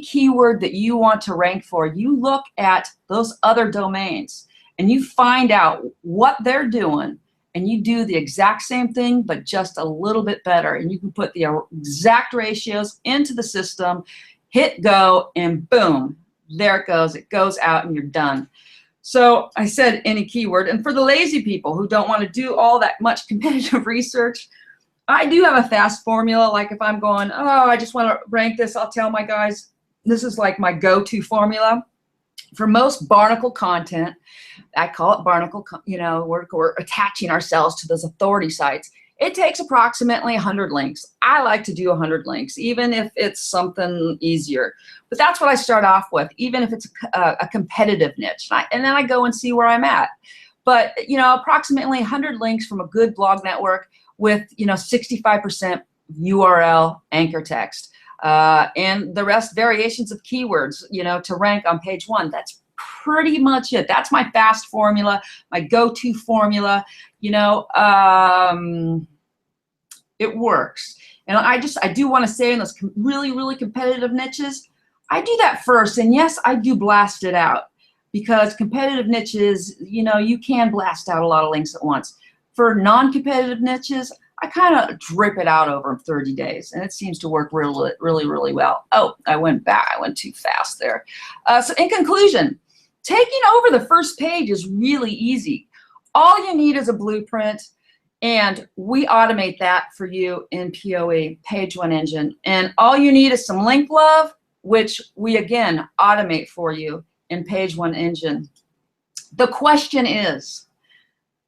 keyword that you want to rank for, you look at those other domains and you find out what they're doing, and you do the exact same thing, but just a little bit better. And you can put the exact ratios into the system, hit go, and boom, there it goes. It goes out and you're done. So I said any keyword. And for the lazy people who don't want to do all that much competitive research, I do have a fast formula. Like if I'm going, oh, I just want to rank this, I'll tell my guys, this is like my go-to formula. For most Barnacle content, I call it Barnacle, you know, we're attaching ourselves to those authority sites. It takes approximately 100 links. I like to do 100 links, even if it's something easier. But that's what I start off with, even if it's a competitive niche. And then I go and see where I'm at. But, you know, approximately 100 links from a good blog network with, you know, 65% URL anchor text. And the rest variations of keywords, you know, to rank on page 1. That's pretty much it. That's my fast formula, my go-to formula. You know, it works. And I do want to say in those really, really competitive niches, I do that first. And yes, I do blast it out, because competitive niches, you know, you can blast out a lot of links at once. For non-competitive niches, I kind of drip it out over 30 days, and it seems to work really, really, really well. Oh, I went too fast there. So in conclusion, taking over the first page is really easy. All you need is a blueprint, and we automate that for you in POE, Page One Engine. And all you need is some link love, which we again automate for you in Page One Engine. The question is,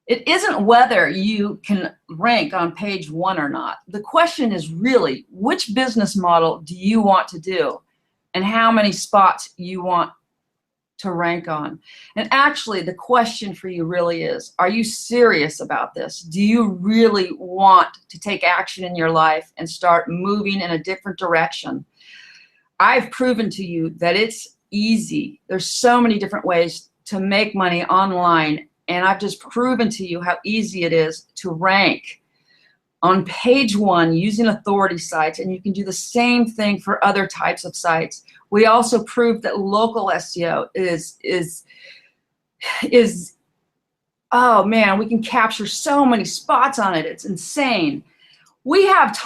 it isn't whether you can rank on page 1 or not. The question is really, which business model do you want to do, and how many spots you want to rank on? And actually, the question for you really is, are you serious about this? Do you really want to take action in your life and start moving in a different direction? I've proven to you that it's easy. There's so many different ways to make money online, and I've just proven to you how easy it is to rank on page 1 using authority sites, and you can do the same thing for other types of sites. We also proved that local SEO is oh man, we can capture so many spots on it. It's insane. We have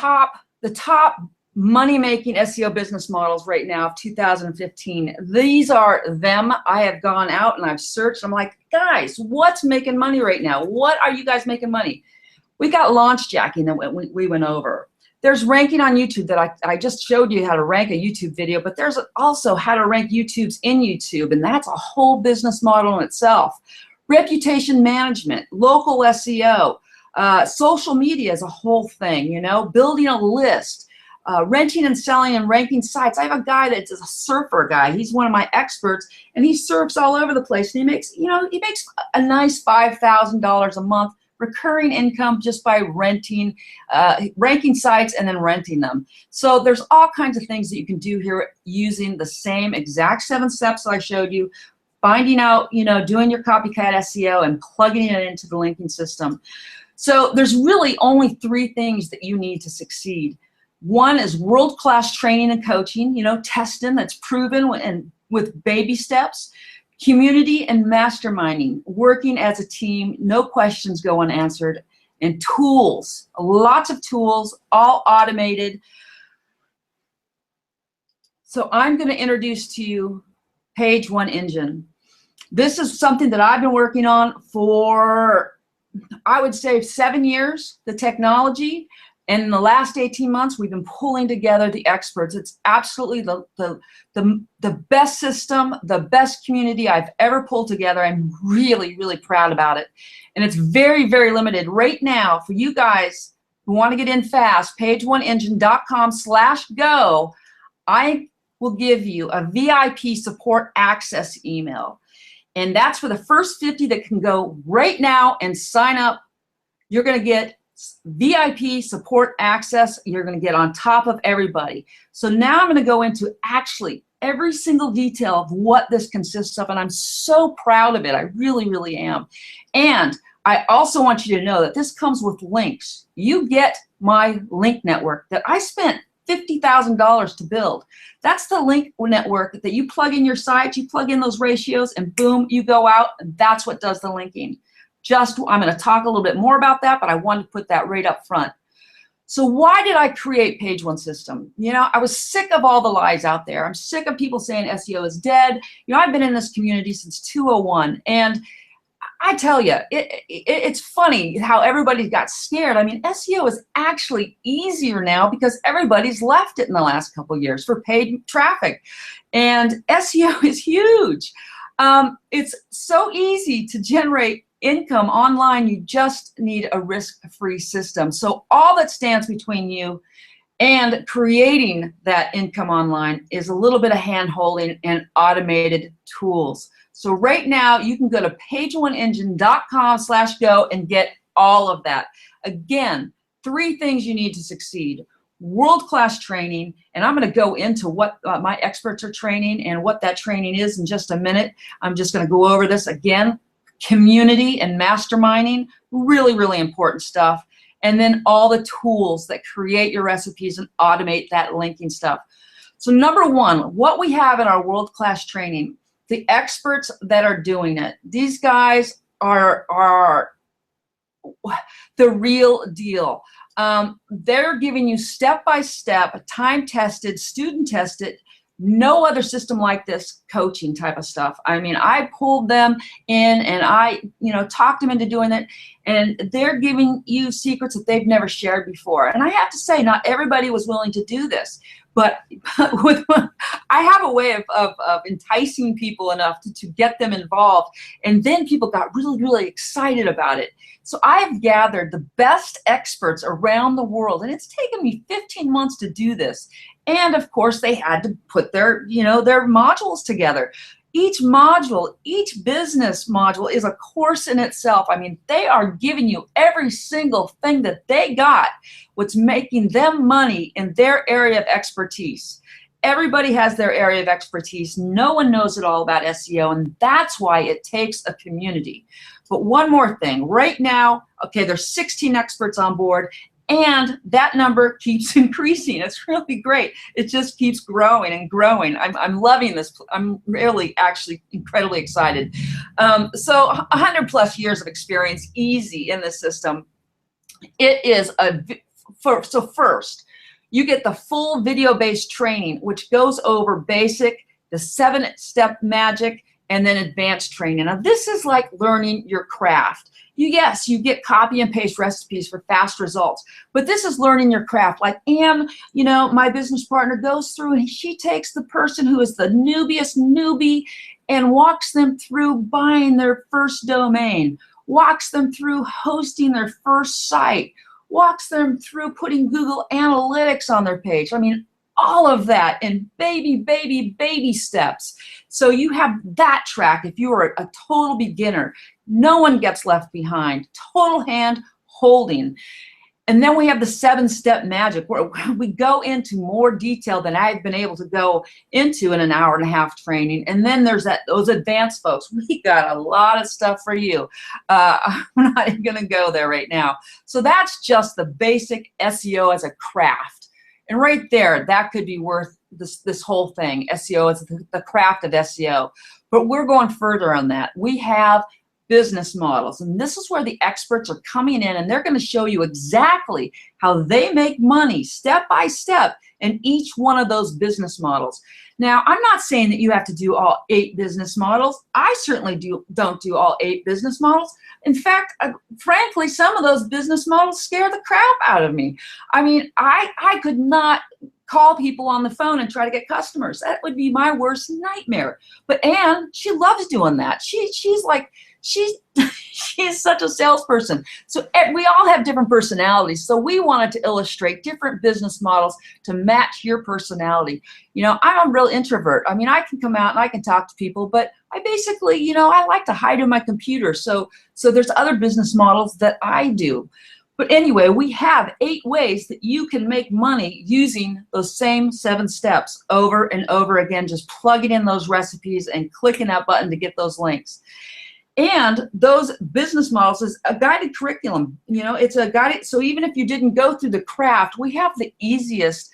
the top money-making SEO business models right now of 2015. These are them. I have gone out and I've searched. I'm like, guys, what's making money right now? What are you guys making money? We got launch jacking that we went over. There's ranking on YouTube that I just showed you how to rank a YouTube video, but there's also how to rank YouTubes in YouTube, and that's a whole business model in itself. Reputation management, local SEO, social media is a whole thing, you know, building a list. Renting and selling and ranking sites. I have a guy that's a surfer guy. He's one of my experts, and he surfs all over the place. And he makes a nice $5,000 a month recurring income just by ranking sites and then renting them. So there's all kinds of things that you can do here using the same exact 7 steps that I showed you finding out, doing your copycat SEO and plugging it into the linking system. So there's really only 3 things that you need to succeed. One is world-class training and coaching, testing that's proven and with baby steps. Community and masterminding, working as a team, no questions go unanswered. And tools, lots of tools, all automated. So I'm going to introduce to you Page One Engine. This is something that I've been working on for, I would say, 7 years, the technology. And in the last 18 months, we've been pulling together the experts. It's absolutely the best system, the best community I've ever pulled together. I'm really, really proud about it. And it's very, very limited. Right now, for you guys who want to get in fast, pageoneengine.com/go, I will give you a VIP support access email. And that's for the first 50 that can go right now and sign up. You're going to get VIP support access. You're going to get on top of everybody. So now I'm going to go into actually every single detail of what this consists of, and I'm so proud of it. I really, really am. And I also want you to know that this comes with links. You get my link network that I spent $50,000 to build. That's the link network that you plug in your site, you plug in those ratios, and boom, you go out, and that's what does the linking. I'm going to talk a little bit more about that, but I wanted to put that right up front. So why did I create Page One System? I was sick of all the lies out there. I'm sick of people saying SEO is dead. I've been in this community since 2001, and I tell you, it's funny how everybody got scared. I mean, SEO is actually easier now because everybody's left it in the last couple of years for paid traffic, and SEO is huge. It's so easy to generate income online. You just need a risk-free system. So all that stands between you and creating that income online is a little bit of hand-holding and automated tools. So right now you can go to pageoneengine.com/go and get all of that. Again, 3 things you need to succeed. World-class training, and I'm going to go into what my experts are training and what that training is in just a minute. I'm just going to go over this again. Community and masterminding, really, really important stuff. And then all the tools that create your recipes and automate that linking stuff. So number 1, what we have in our world-class training, the experts that are doing it, these guys are the real deal. They're giving you step-by-step, time-tested, student-tested, no other system like this coaching type of stuff. I mean, I pulled them in and I, talked them into doing it, and they're giving you secrets that they've never shared before. And I have to say, not everybody was willing to do this, but I have a way of enticing people enough to get them involved, and then people got really, really excited about it. So I've gathered the best experts around the world, and it's taken me 15 months to do this. And of course, they had to put their modules together. Each module, each business module is a course in itself. I mean, they are giving you every single thing that they got, what's making them money in their area of expertise. Everybody has their area of expertise. No one knows it all about SEO, and that's why it takes a community. But one more thing, right now, okay, there's 16 experts on board, and that number keeps increasing. It's really great. It just keeps growing and growing. I'm loving this. I'm really actually incredibly excited. So 100+ years of experience, easy in this system. It is so first, you get the full video-based training, which goes over basic, the 7-step magic, and then advanced training. Now this is like learning your craft. Yes, you get copy and paste recipes for fast results, but this is learning your craft. Like Ann, my business partner, goes through and she takes the person who is the newbie and walks them through buying their first domain, walks them through hosting their first site, walks them through putting Google Analytics on their page. I mean, all of that in baby steps. So you have that track if you are a total beginner. No one gets left behind. Total hand holding. And then we have the 7-step magic, where we go into more detail than I've been able to go into in an hour-and-a-half training. And then there's those advanced folks. We got a lot of stuff for you. I'm not even going to go there right now. So that's just the basic SEO as a craft. And right there, that could be worth this whole thing. SEO is the craft of SEO. But we're going further on that. We have business models, and this is where the experts are coming in, and they're going to show you exactly how they make money step by step in each one of those business models. Now, I'm not saying that you have to do all 8 business models. I certainly don't do all 8 business models. In fact, frankly, some of those business models scare the crap out of me. I mean, I could not call people on the phone and try to get customers. That would be my worst nightmare. But Ann, she loves doing that. She's like, she is such a salesperson. So we all have different personalities. So we wanted to illustrate different business models to match your personality. You know, I'm a real introvert. I mean, I can come out and I can talk to people, but I basically, you know, I like to hide in my computer. So there's other business models that I do. But anyway, we have 8 ways that you can make money using those same 7 steps over and over again, just plugging in those recipes and clicking that button to get those links. And those business models is a guided curriculum. You know, it's a guided, so even if you didn't go through the craft, we have the easiest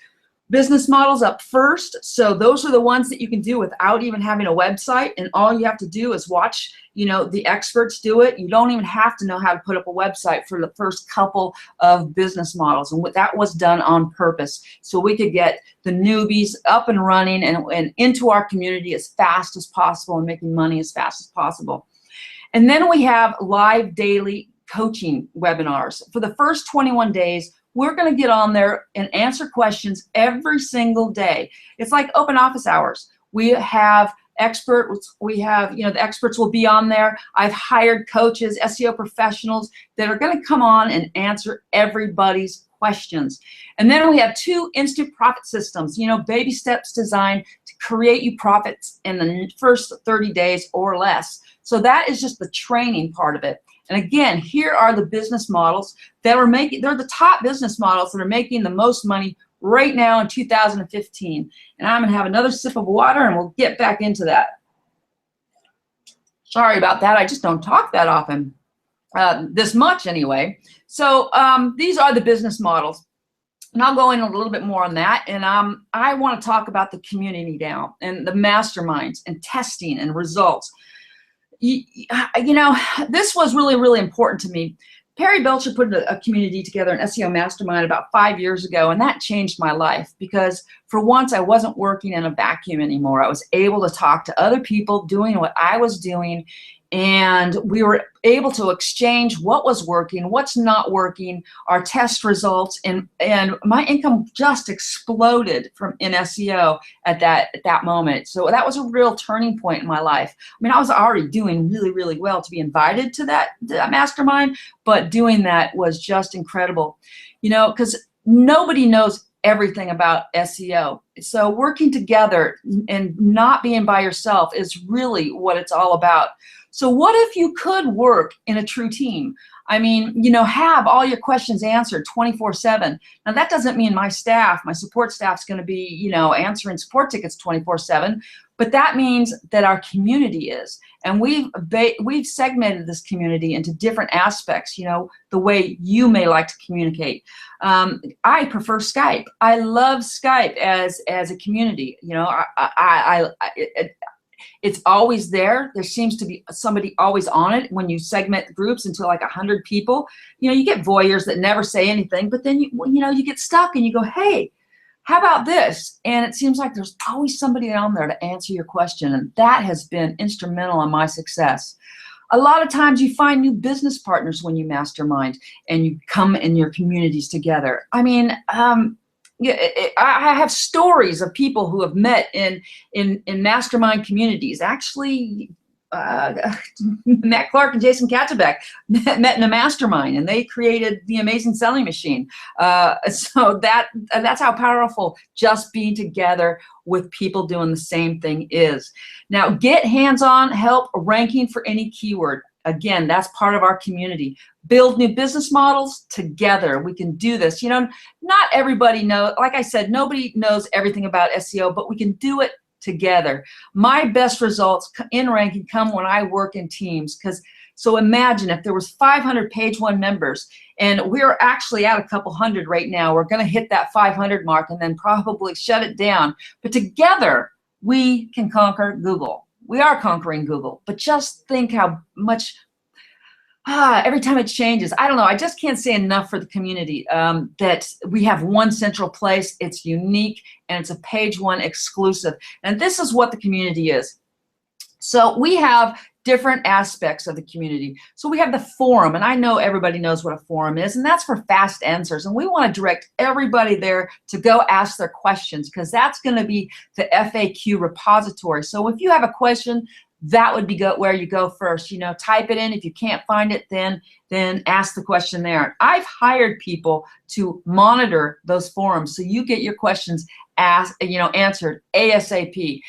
business models up first. So those are the ones that you can do without even having a website, and all you have to do is watch, you know, the experts do it. You don't even have to know how to put up a website for the first couple of business models, and that was done on purpose so we could get the newbies up and running and into our community as fast as possible and making money as fast as possible. And then we have live daily coaching webinars. For the first 21 days, we're going to get on there and answer questions every single day. It's like open office hours. We have experts, you know, the experts will be on there. I've hired coaches, SEO professionals that are going to come on and answer everybody's questions. And then we have 2 instant profit systems, you know, baby steps designed to create you profits in the first 30 days or less. So that is just the training part of it. And again, here are the business models that are making, they're the top business models that are making the most money right now in 2015. And I'm going to have another sip of water and we'll get back into that. Sorry about that. I just don't talk that often, this much anyway. So these are the business models. And I'll go in a little bit more on that. And I want to talk about the community now and the masterminds and testing and results. You know, this was really, really important to me. Perry Belcher put a community together, an SEO mastermind, about 5 years ago, and that changed my life because for once I wasn't working in a vacuum anymore. I was able to talk to other people doing what I was doing, and we were able to exchange what was working, what's not working, our test results, and my income just exploded in SEO at that moment. So that was a real turning point in my life. I mean, I was already doing really, really well to be invited to that mastermind, but doing that was just incredible, you know, because nobody knows everything about SEO. So working together and not being by yourself is really what it's all about. So what if you could work in a true team? I mean, you know, have all your questions answered 24/7. Now that doesn't mean my support staff's going to be, you know, answering support tickets 24/7, but that means that our community is. And we've segmented this community into different aspects, you know, the way you may like to communicate. I prefer Skype. I love Skype as a community. You know, it's always there. There seems to be somebody always on it. When you segment groups into like 100 people, you know, you get voyeurs that never say anything, but then you know, you get stuck and you go, hey, how about this? And it seems like there's always somebody on there to answer your question, and that has been instrumental in my success. A lot of times you find new business partners when you mastermind and you come in your communities together. I mean, I have stories of people who have met in mastermind communities. Actually, Matt Clark and Jason Katzenbeck met in a mastermind, and they created the Amazing Selling Machine. So that's how powerful just being together with people doing the same thing is. Now, get hands-on help ranking for any keyword. Again, that's part of our community. Build new business models together. We can do this. You know, not everybody knows, like I said, nobody knows everything about SEO, but we can do it together. My best results in ranking come when I work in teams, because so imagine if there was 500 Page One members, and we're actually at a couple hundred right now. We're going to hit that 500 mark and then probably shut it down. But together, we can conquer Google. We are conquering Google. But just think how much, every time it changes. I don't know. I just can't say enough for the community that we have one central place. It's unique, and it's a Page One exclusive. And this is what the community is. So we have different aspects of the community. So we have the forum, and I know everybody knows what a forum is, and that's for fast answers. And we want to direct everybody there to go ask their questions, because that's going to be the FAQ repository. So if you have a question, that would be where you go first. You know, type it in. If you can't find it, then ask the question there. I've hired people to monitor those forums, so you get your questions answered ASAP.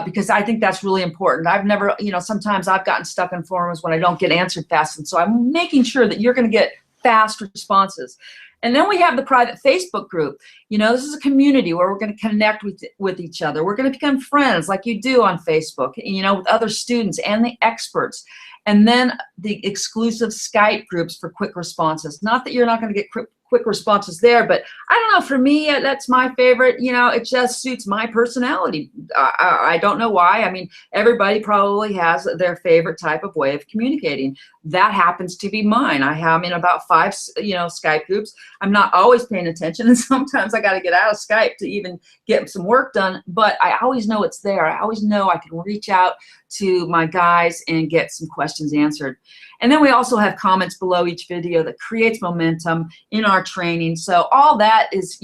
Because I think that's really important. I've never, sometimes I've gotten stuck in forums when I don't get answered fast, and so I'm making sure that you're going to get fast responses. And then we have the private Facebook group. You know, this is a community where we're going to connect with each other. We're going to become friends like you do on Facebook, with other students and the experts. And then the exclusive Skype groups for quick responses. Not that you're not going to get quick responses there, but I don't know, for me, that's my favorite. It just suits my personality. I don't know why. I mean, everybody probably has their favorite type of way of communicating. That happens to be mine. I'm in about 5, Skype groups. I'm not always paying attention, and sometimes I got to get out of Skype to even get some work done, but I always know it's there. I always know I can reach out to my guys and get some questions answered. And then we also have comments below each video that creates momentum in our training. So all that is,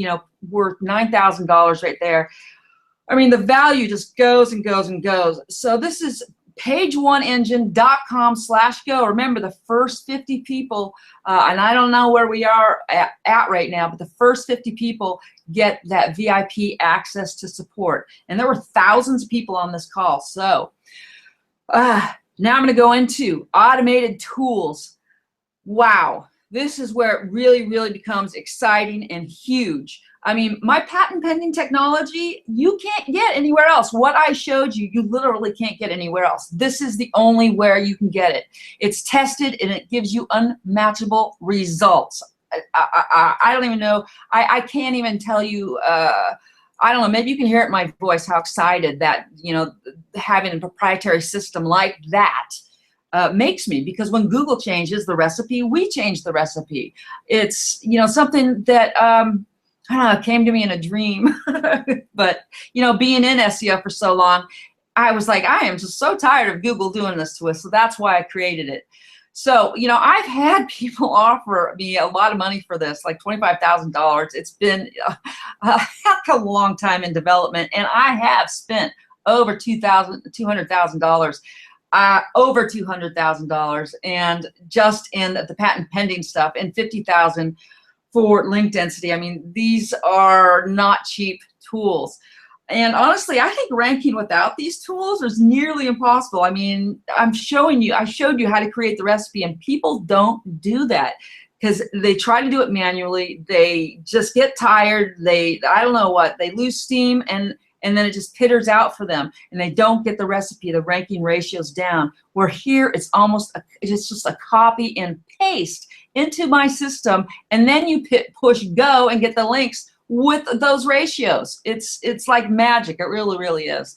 worth $9,000 right there. I mean, the value just goes and goes and goes. So this is pageoneengine.com/go. Remember, the first 50 people, and I don't know where we are at right now, but the first 50 people get that VIP access to support. And there were thousands of people on this call. So now I'm going to go into automated tools. Wow, this is where it really, really becomes exciting and huge. I mean, my patent pending technology, you can't get anywhere else. What I showed you, you literally can't get anywhere else. This is the only where you can get it. It's tested, and it gives you unmatchable results. I don't even know. I can't even tell you. I don't know, maybe you can hear it in my voice how excited that, having a proprietary system like that makes me, because when Google changes the recipe, we change the recipe. It's, something that, I don't know, came to me in a dream. But, being in SEO for so long, I was like, I am just so tired of Google doing this to us. So that's why I created it. So, I've had people offer me a lot of money for this, like $25,000. It's been a heck of a long time in development, and I have spent over $200,000, over $200,000, and just in the patent pending stuff, and $50,000 for link density. I mean, these are not cheap tools. And honestly, I think ranking without these tools is nearly impossible. I mean, I showed you how to create the recipe, and people don't do that because they try to do it manually. They just get tired. I don't know what, they lose steam, and then it just pitters out for them, and they don't get the recipe, the ranking ratios down. Where here, it's just a copy and paste into my system, and then you push go and get the links with those ratios. It's like magic. It really, really is.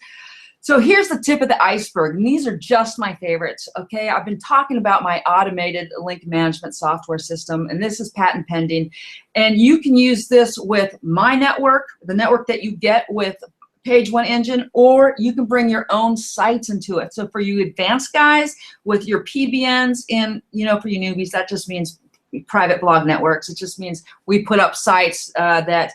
So here's the tip of the iceberg, and these are just my favorites. Okay, I've been talking about my automated link management software system, and this is patent pending, and you can use this with my network, the network that you get with Page One Engine, or you can bring your own sites into it. So for you advanced guys with your PBNs, and for you newbies, that just means private blog networks. It just means we put up sites that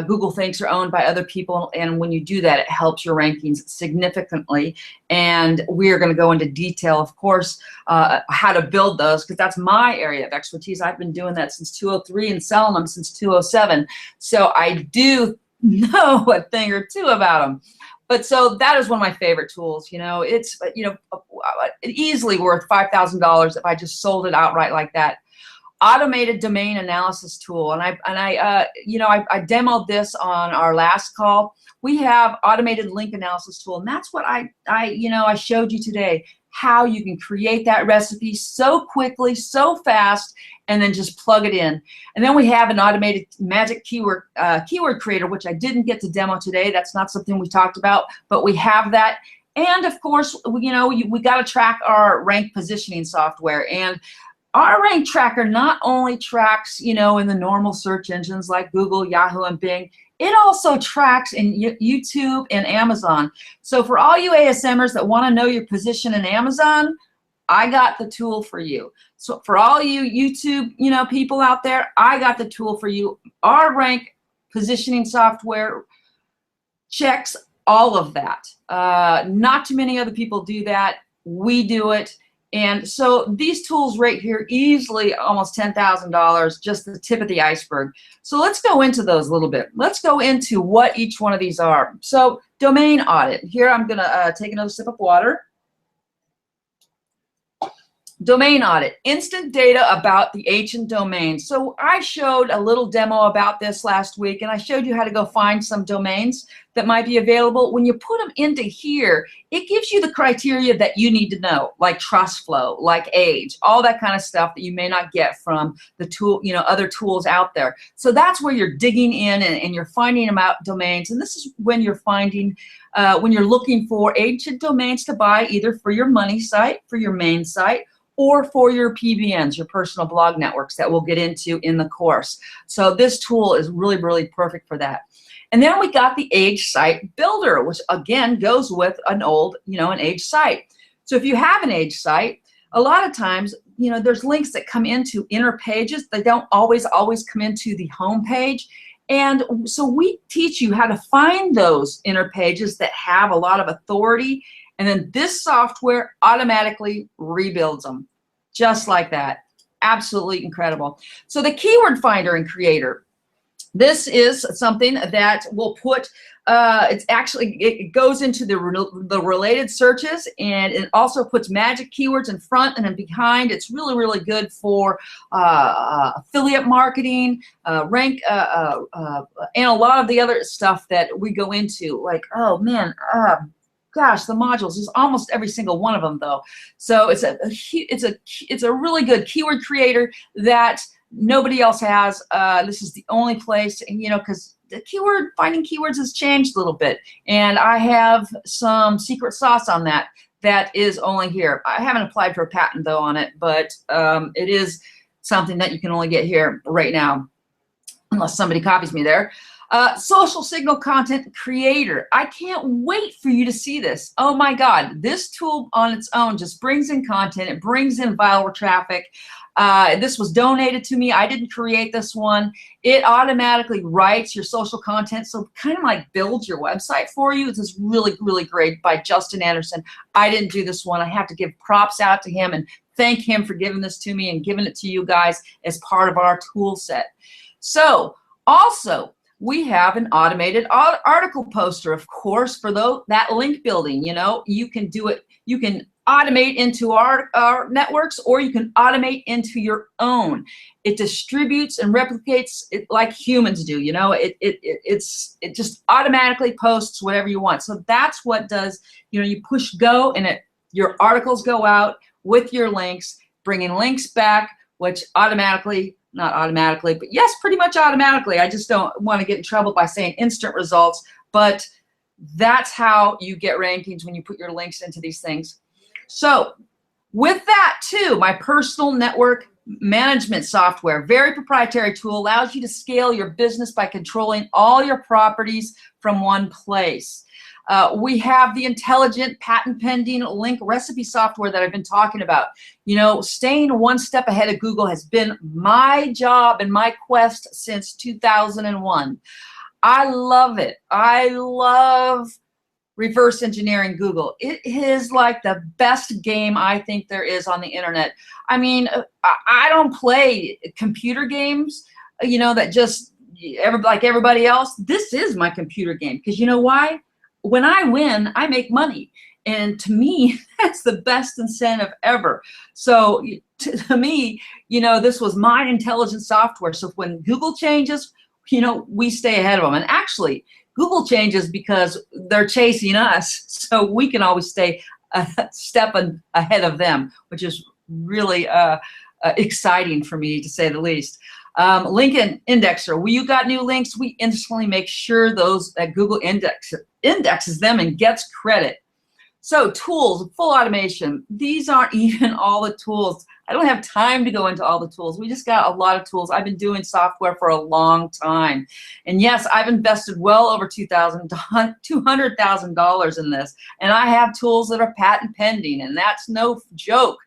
Google thinks are owned by other people, and when you do that, it helps your rankings significantly. And we're going to go into detail, of course, how to build those, because that's my area of expertise. I've been doing that since 2003 and selling them since 2007. So I do know a thing or two about them. But so that is one of my favorite tools. It's easily worth $5,000 if I just sold it outright like that. Automated domain analysis tool, and I demoed this on our last call. We have automated link analysis tool, and that's what I showed you today, how you can create that recipe so quickly, so fast, and then just plug it in. And then we have an automated magic keyword creator, which I didn't get to demo today. That's not something we talked about, but we have that. And of course, we got to track our rank positioning software. And our rank tracker not only tracks, in the normal search engines like Google, Yahoo, and Bing, it also tracks in YouTube and Amazon. So for all you ASMers that want to know your position in Amazon, I got the tool for you. So for all you YouTube, people out there, I got the tool for you. Our rank positioning software checks all of that. Not too many other people do that. We do it. And so these tools right here, easily almost $10,000, just the tip of the iceberg. So let's go into those a little bit. Let's go into what each one of these are. So domain audit. Here I'm going to take another sip of water. Domain audit, instant data about the ancient domains. So I showed a little demo about this last week, and I showed you how to go find some domains that might be available. When you put them into here, it gives you the criteria that you need to know, like trust flow, like age, all that kind of stuff that you may not get from the tool, other tools out there. So that's where you're digging in and you're finding about domains. And this is when you're finding, when you're looking for ancient domains to buy, either for your money site, for your main site, or for your PBNs, your personal blog networks, that we'll get into in the course. So this tool is really, really perfect for that. And then we got the age site builder, which again goes with an old, an age site. So if you have an age site, a lot of times, there's links that come into inner pages. They don't always come into the home page. And so we teach you how to find those inner pages that have a lot of authority. And then this software automatically rebuilds them, just like that. Absolutely incredible. So the keyword finder and creator, this is something that will put, it goes into the related searches, and it also puts magic keywords in front and then behind. It's really, really good for affiliate marketing, rank, and a lot of the other stuff that we go into, like, oh man, gosh, the modules is almost every single one of them though. So it's a really good keyword creator that nobody else has. This is the only place, because the finding keywords has changed a little bit, and I have some secret sauce on that is only here. I haven't applied for a patent though on it, but it is something that you can only get here right now, unless somebody copies me there. Social signal content creator. I can't wait for you to see this. Oh my God, this tool on its own just brings in content. It brings in viral traffic. This was donated to me. I didn't create this one. It automatically writes your social content, so kind of like builds your website for you. This is really, really great, by Justin Anderson. I didn't do this one. I have to give props out to him and thank him for giving this to me and giving it to you guys as part of our tool set. So also, we have an automated article poster, of course, for that link building. You can do it. You can automate into our networks, or you can automate into your own. It distributes and replicates it like humans do. It just automatically posts whatever you want. So that's what does. You push go, and your articles go out with your links, bringing links back, which automatically. Not automatically, but yes, pretty much automatically. I just don't want to get in trouble by saying instant results, but that's how you get rankings when you put your links into these things. So with that too, my personal network management software, very proprietary tool, allows you to scale your business by controlling all your properties from one place. We have the intelligent patent pending link recipe software that I've been talking about. Staying one step ahead of Google has been my job and my quest since 2001. I love it. I love reverse engineering Google. It is like the best game I think there is on the internet. I mean, I don't play computer games, that just like everybody else. This is my computer game, because you know why? when I win, I make money. And to me, that's the best incentive ever. So to me, this was my intelligence software. So when Google changes, we stay ahead of them. And actually, Google changes because they're chasing us. So we can always stay a step ahead of them, which is really exciting for me, to say the least. Lincoln Indexer, when you got new links, we instantly make sure that Google indexes them and gets credit. So tools, full automation. These aren't even all the tools. I don't have time to go into all the tools. We just got a lot of tools. I've been doing software for a long time. And yes, I've invested well over $200,000 in this. And I have tools that are patent pending, and that's no joke.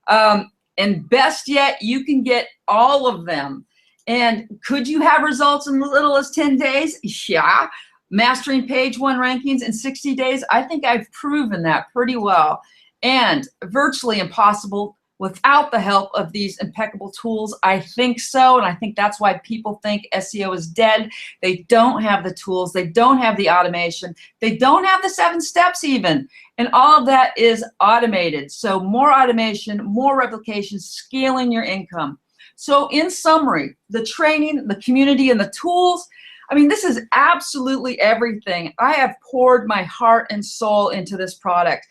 And best yet, you can get all of them. And could you have results in as little as 10 days? Yeah. Mastering page 1 rankings in 60 days, I think I've proven that pretty well. And virtually impossible without the help of these impeccable tools. I think so, and I think that's why people think SEO is dead. They don't have the tools, they don't have the automation, they don't have the 7 steps even. And all of that is automated. So more automation, more replication, scaling your income. So in summary, the training, the community, and the tools, I mean, this is absolutely everything. I have poured my heart and soul into this product.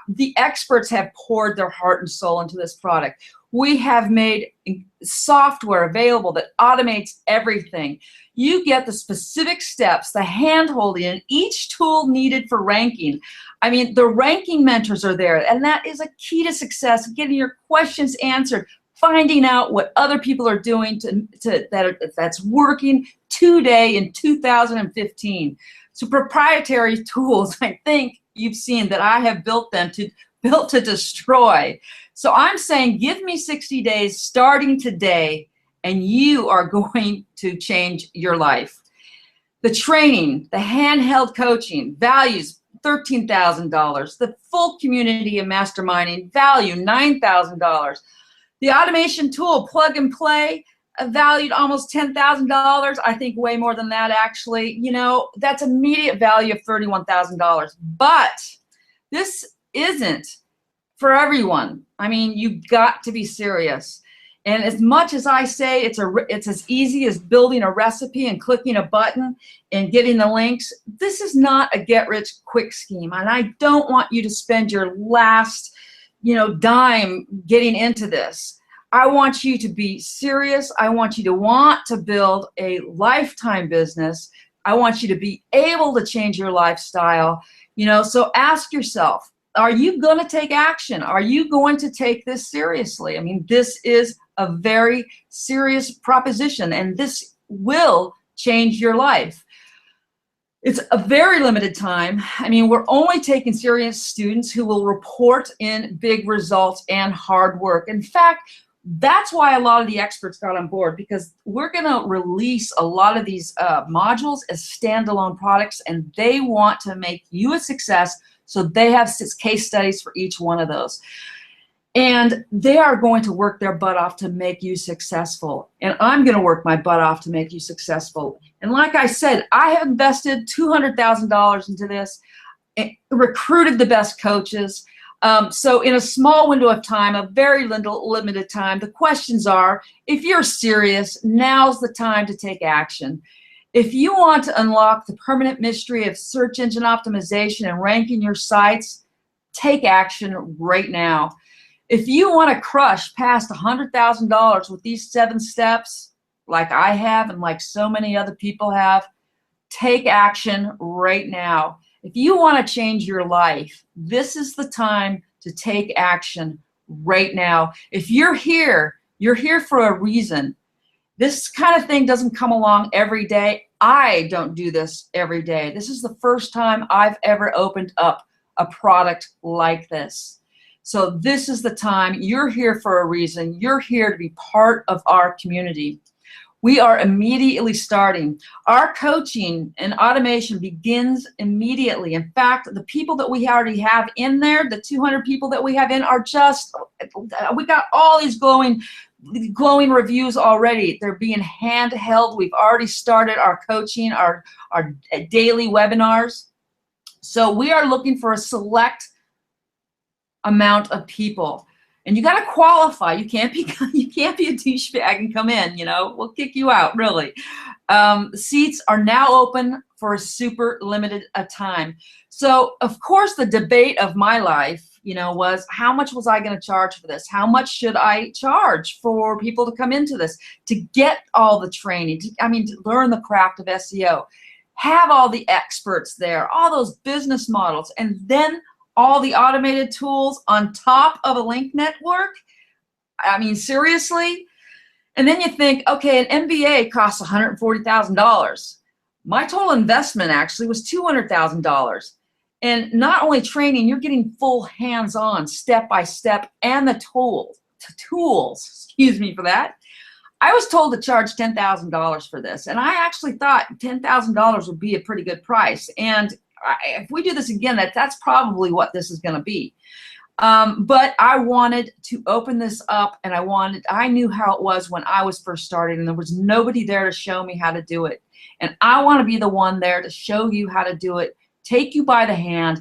The experts have poured their heart and soul into this product. We have made software available that automates everything. You get the specific steps, the hand-holding, and each tool needed for ranking. I mean, the ranking mentors are there, and that is a key to success, getting your questions answered, finding out what other people are doing that's working today in 2015. So proprietary tools, I think you've seen that I have built to destroy. So I'm saying, give me 60 days starting today, and you are going to change your life. The training, the handheld coaching, values $13,000. The full community of masterminding, value $9,000. The automation tool, plug and play, valued almost $10,000. I think way more than that, actually. That's immediate value of $31,000. But this isn't for everyone. I mean, you've got to be serious. And as much as I say it's as easy as building a recipe and clicking a button and getting the links, this is not a get-rich-quick scheme. And I don't want you to spend your last dime getting into this. I want you to be serious. I want you to want to build a lifetime business. I want you to be able to change your lifestyle. So ask yourself, are you going to take action? Are you going to take this seriously? I mean, this is a very serious proposition, and this will change your life. It's a very limited time. I mean, we're only taking serious students who will report in big results and hard work. In fact, that's why a lot of the experts got on board, because we're going to release a lot of these modules as standalone products, and they want to make you a success, so they have case studies for each one of those. And they are going to work their butt off to make you successful. And I'm going to work my butt off to make you successful. And like I said, I have invested $200,000 into this, recruited the best coaches. So in a small window of time, a very limited time, the questions are, if you're serious, now's the time to take action. If you want to unlock the permanent mystery of search engine optimization and ranking your sites, take action right now. If you want to crush past $100,000 with these 7 steps, like I have and like so many other people have, take action right now. If you want to change your life, this is the time to take action right now. If you're here for a reason. This kind of thing doesn't come along every day. I don't do this every day. This is the first time I've ever opened up a product like this. So this is the time. You're here for a reason. You're here to be part of our community. We are immediately starting. Our coaching and automation begins immediately. In fact, the people that we already have in there, the 200 people that we have in, are just, we got all these glowing reviews already. They're being handheld. We've already started our coaching, our daily webinars. So we are looking for a select amount of people. And you got to qualify. You can't be a douchebag and come in, we'll kick you out, really. Seats are now open for a super limited time. So of course the debate of my life, was how much was I going to charge for this? How much should I charge for people to come into this, to get all the training, to learn the craft of SEO, have all the experts there, all those business models, and then all the automated tools on top of a link network? Seriously? And then you think, okay, an MBA costs $140,000. My total investment actually was $200,000. And not only training, you're getting full hands-on, step-by-step, and the tools, excuse me for that. I was told to charge $10,000 for this, and I actually thought $10,000 would be a pretty good price. And if we do this again, that's probably what this is going to be. But I wanted to open this up, and I knew how it was when I was first starting, and there was nobody there to show me how to do it. And I want to be the one there to show you how to do it, take you by the hand,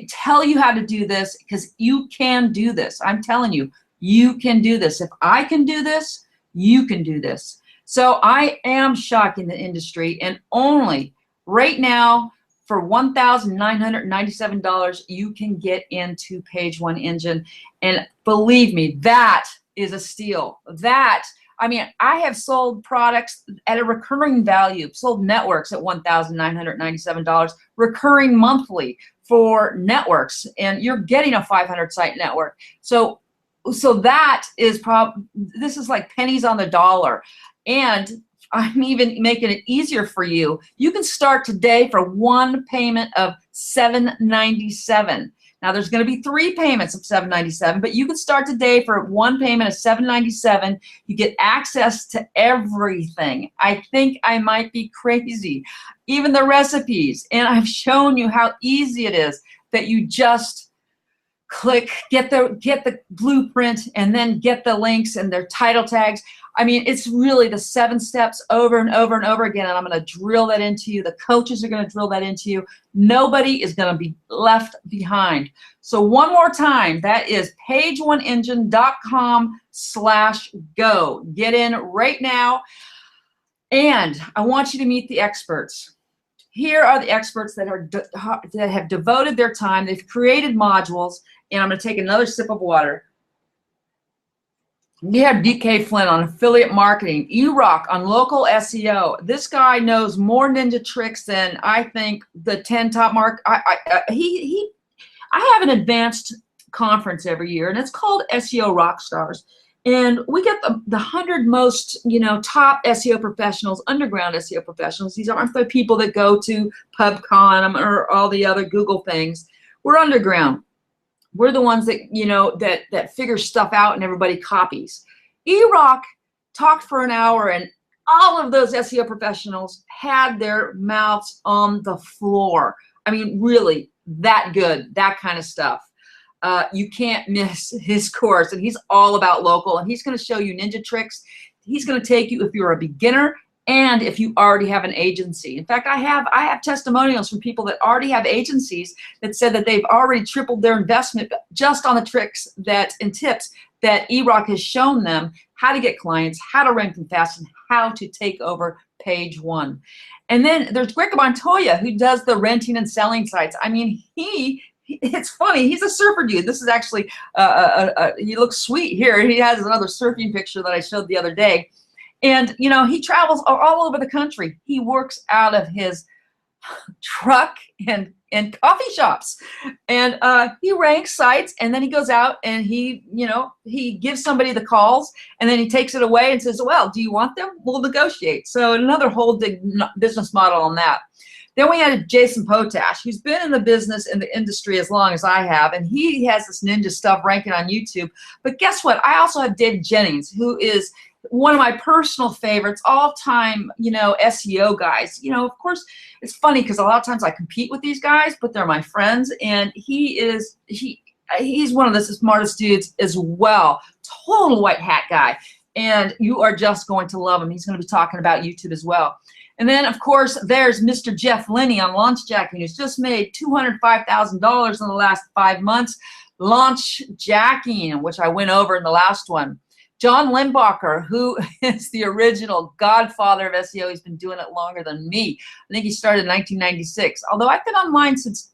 tell you how to do this, because you can do this. I'm telling you, you can do this. If I can do this, you can do this. So I am shocking the industry, and only right now, for $1,997, you can get into Page One Engine. And believe me, that is a steal. I have sold products at a recurring value, sold networks at $1,997, recurring monthly for networks, and you're getting a 500 site network. So that is this is like pennies on the dollar. And I'm even making it easier for you. You can start today for one payment of $797. Now there's going to be 3 payments of $797, but you can start today for one payment of $797. You get access to everything. I think I might be crazy. Even the recipes. And I've shown you how easy it is, that you just click, get the blueprint, and then get the links and their title tags. It's really the 7 steps over and over and over again, and I'm going to drill that into you. The coaches are going to drill that into you. Nobody is going to be left behind. So one more time, that is pageoneengine.com/go. Get in right now, and I want you to meet the experts. Here are the experts that have devoted their time. They've created modules, and I'm going to take another sip of water. We have DK Flynn on affiliate marketing, eRock on local SEO. This guy knows more ninja tricks than I think the 10 top mark. I have an advanced conference every year, and it's called SEO Rockstars. And we get the 100 most, top SEO professionals, underground SEO professionals. These aren't the people that go to PubCon or all the other Google things. We're underground. We're the ones that, that figure stuff out and everybody copies. eRock talked for an hour, and all of those SEO professionals had their mouths on the floor. Really that good, that kind of stuff. You can't miss his course, and he's all about local, and he's going to show you ninja tricks. He's going to take you if you're a beginner and if you already have an agency. In fact, I have testimonials from people that already have agencies that said that they've already tripled their investment just on the tricks and tips that eRock has shown them, how to get clients, how to rank them fast, and how to take over Page One. And then there's Greg Montoya, who does the renting and selling sites. It's funny, he's a surfer dude. This is actually, he looks sweet here. He has another surfing picture that I showed the other day. And, he travels all over the country. He works out of his truck and coffee shops. And he ranks sites, and then he goes out and he gives somebody the calls, and then he takes it away and says, well, do you want them? We'll negotiate. So another whole big business model on that. Then we had Jason Potash, who's been in the business, in the industry as long as I have, and he has this ninja stuff ranking on YouTube. But guess what? I also have Dave Jennings, who is one of my personal favorites, all-time, SEO guys. Of course, it's funny because a lot of times I compete with these guys, but they're my friends, and he's one of the smartest dudes as well. Total white hat guy, and you are just going to love him. He's going to be talking about YouTube as well. And then, of course, there's Mr. Jeff Linney on launch jacking, who's just made $205,000 in the last 5 months. Launch jacking, which I went over in the last one. John Limbacher, who is the original godfather of SEO. He's been doing it longer than me. I think he started in 1996, although I've been online since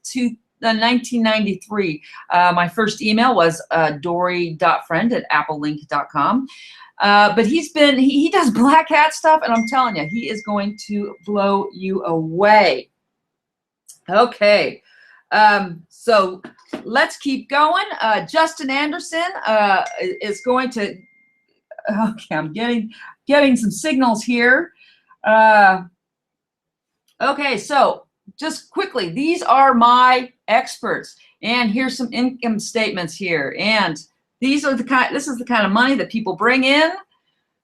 1993. My first email was dory.friend@applelink.com. But he does black hat stuff, and I'm telling you, he is going to blow you away. Okay, so let's keep going. Justin Anderson is going to, okay, I'm getting some signals here. Okay, so just quickly, these are my experts, and here's some income statements here, and this is the kind of money that people bring in.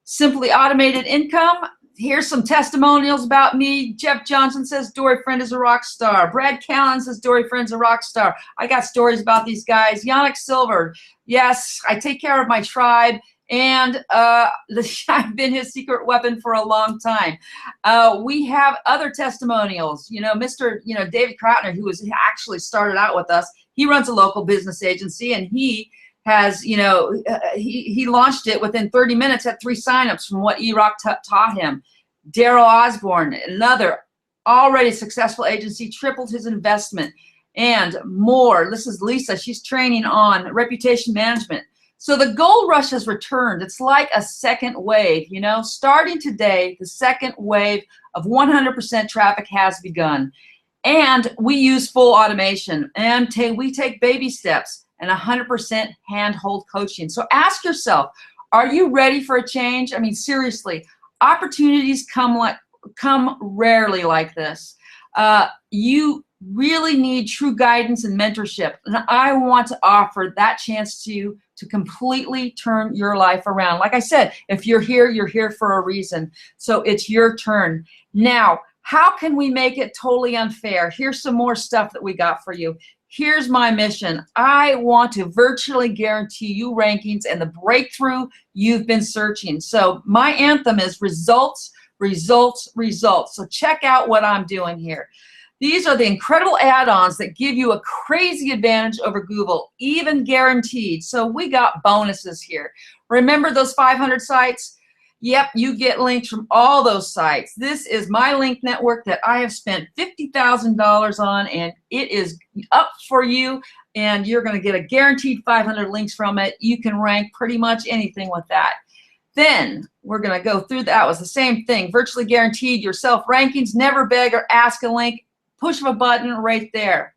Simply automated income. Here's some testimonials about me. Jeff Johnson says Dory Friend is a rock star. Brad Callen says Dory Friend's a rock star. I got stories about these guys. Yannick Silver, yes, I take care of my tribe, and I've been his secret weapon for a long time. We have other testimonials. Mr. David Krautner, who was actually started out with us. He runs a local business agency, and he has, he launched it within 30 minutes, had 3 signups from what E-Rock taught him. Daryl Osborne, another already successful agency, tripled his investment, and more. This is Lisa. She's training on reputation management. So the gold rush has returned. It's like a second wave, starting today, the second wave of 100% traffic has begun. And we use full automation, and we take baby steps and 100% handhold coaching. So ask yourself, are you ready for a change? I mean, seriously, opportunities come rarely like this. You really need true guidance and mentorship, and I want to offer that chance to you to completely turn your life around. Like I said, if you're here for a reason. So it's your turn. Now, how can we make it totally unfair? Here's some more stuff that we got for you. Here's my mission. I want to virtually guarantee you rankings and the breakthrough you've been searching. So my anthem is results, results, results. So check out what I'm doing here. These are the incredible add-ons that give you a crazy advantage over Google, even guaranteed. So we got bonuses here. Remember those 500 sites? Yep, you get links from all those sites. This is my link network that I have spent $50,000 on, and it is up for you, and you're going to get a guaranteed 500 links from it. You can rank pretty much anything with that. Then we're going to go through that. Was the same thing. Virtually guaranteed yourself rankings. Never beg or ask a link. Push of a button right there.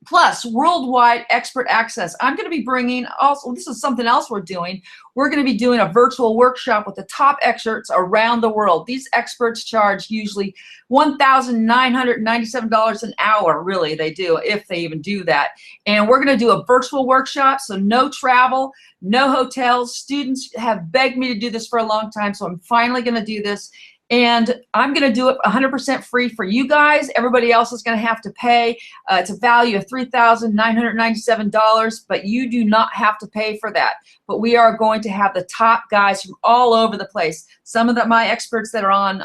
Plus, worldwide expert access. I'm going to be bringing also, this is something else we're doing. We're going to be doing a virtual workshop with the top experts around the world. These experts charge usually $1,997 an hour. Really, they do, if they even do that. And we're going to do a virtual workshop, so no travel, no hotels. Students have begged me to do this for a long time, so I'm finally going to do this. And I'm going to do it 100% free for you guys. Everybody else is going to have to pay. It's a value of $3,997, but you do not have to pay for that. But we are going to have the top guys from all over the place. Some of my experts that are on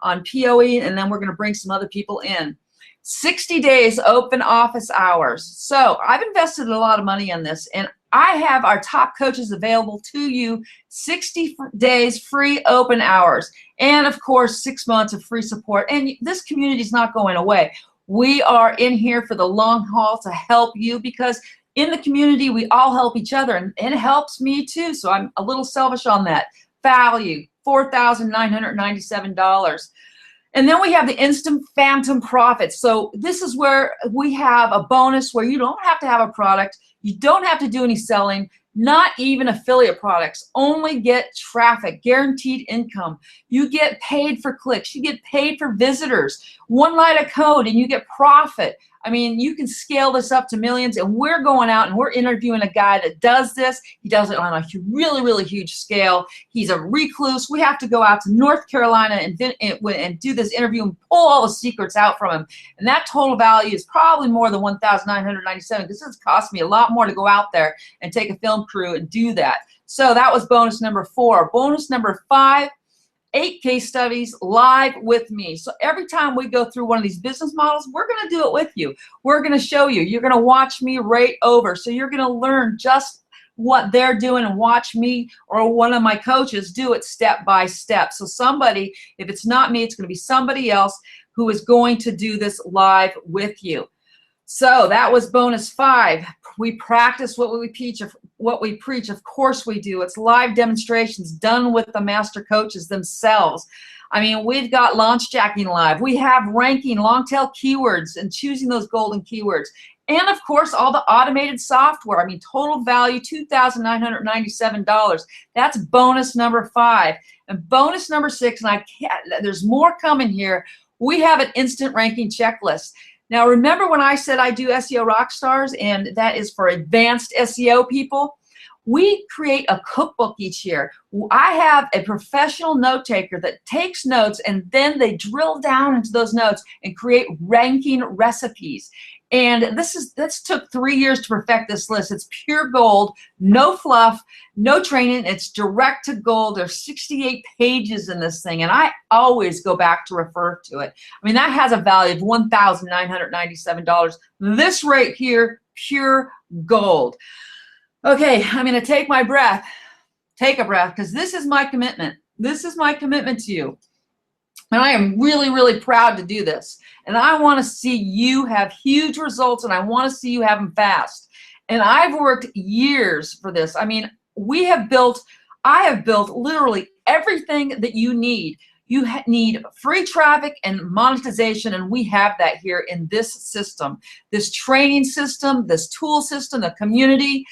POE, and then we're going to bring some other people in. 60 days open office hours. So I've invested a lot of money in this, and I have our top coaches available to you, 60 days free open hours, and of course 6 months of free support. And this community is not going away. We are in here for the long haul to help you, because in the community we all help each other, and it helps me too. So I'm a little selfish on that. Value $4,997. And then we have the instant phantom profits. So this is where we have a bonus where you don't have to have a product. You don't have to do any selling, not even affiliate products. Only get traffic, guaranteed income. You get paid for clicks. You get paid for visitors. One line of code and you get profit. I mean, you can scale this up to millions, and we're going out and we're interviewing a guy that does this. He does it on a really, really huge scale. He's a recluse. We have to go out to North Carolina and do this interview and pull all the secrets out from him. And that total value is probably more than $1,997, because it's cost me a lot more to go out there and take a film crew and do that. So that was bonus number 4. Bonus number 5 8 case studies live with me. So every time we go through one of these business models, we're going to do it with you. We're going to show you. You're going to watch me right over. So you're going to learn just what they're doing and watch me or one of my coaches do it step by step. So somebody, if it's not me, it's going to be somebody else who is going to do this live with you. So that was bonus 5. We practice what we teach, what we preach. Of course we do. It's live demonstrations done with the master coaches themselves. I mean, we've got launch jacking live. We have ranking long tail keywords and choosing those golden keywords. And of course, all the automated software. I mean, total value, $2,997. That's bonus number 5. And bonus number 6, and there's more coming here. We have an instant ranking checklist. Now, remember when I said I do SEO Rockstars, and that is for advanced SEO people? We create a cookbook each year. I have a professional note taker that takes notes, and then they drill down into those notes and create ranking recipes. And this took 3 years to perfect this list. It's pure gold, no fluff, no training. It's direct to gold. There's 68 pages in this thing, and I always go back to refer to it. I mean, that has a value of $1,997. This right here, pure gold. Okay, I'm going to take my breath. Take a breath, because this is my commitment. This is my commitment to you. And I am really, really proud to do this. And I want to see you have huge results, and I want to see you have them fast. And I've worked years for this. I mean, I have built literally everything that you need. You need free traffic and monetization, and we have that here in this system, this training system, this tool system, the community.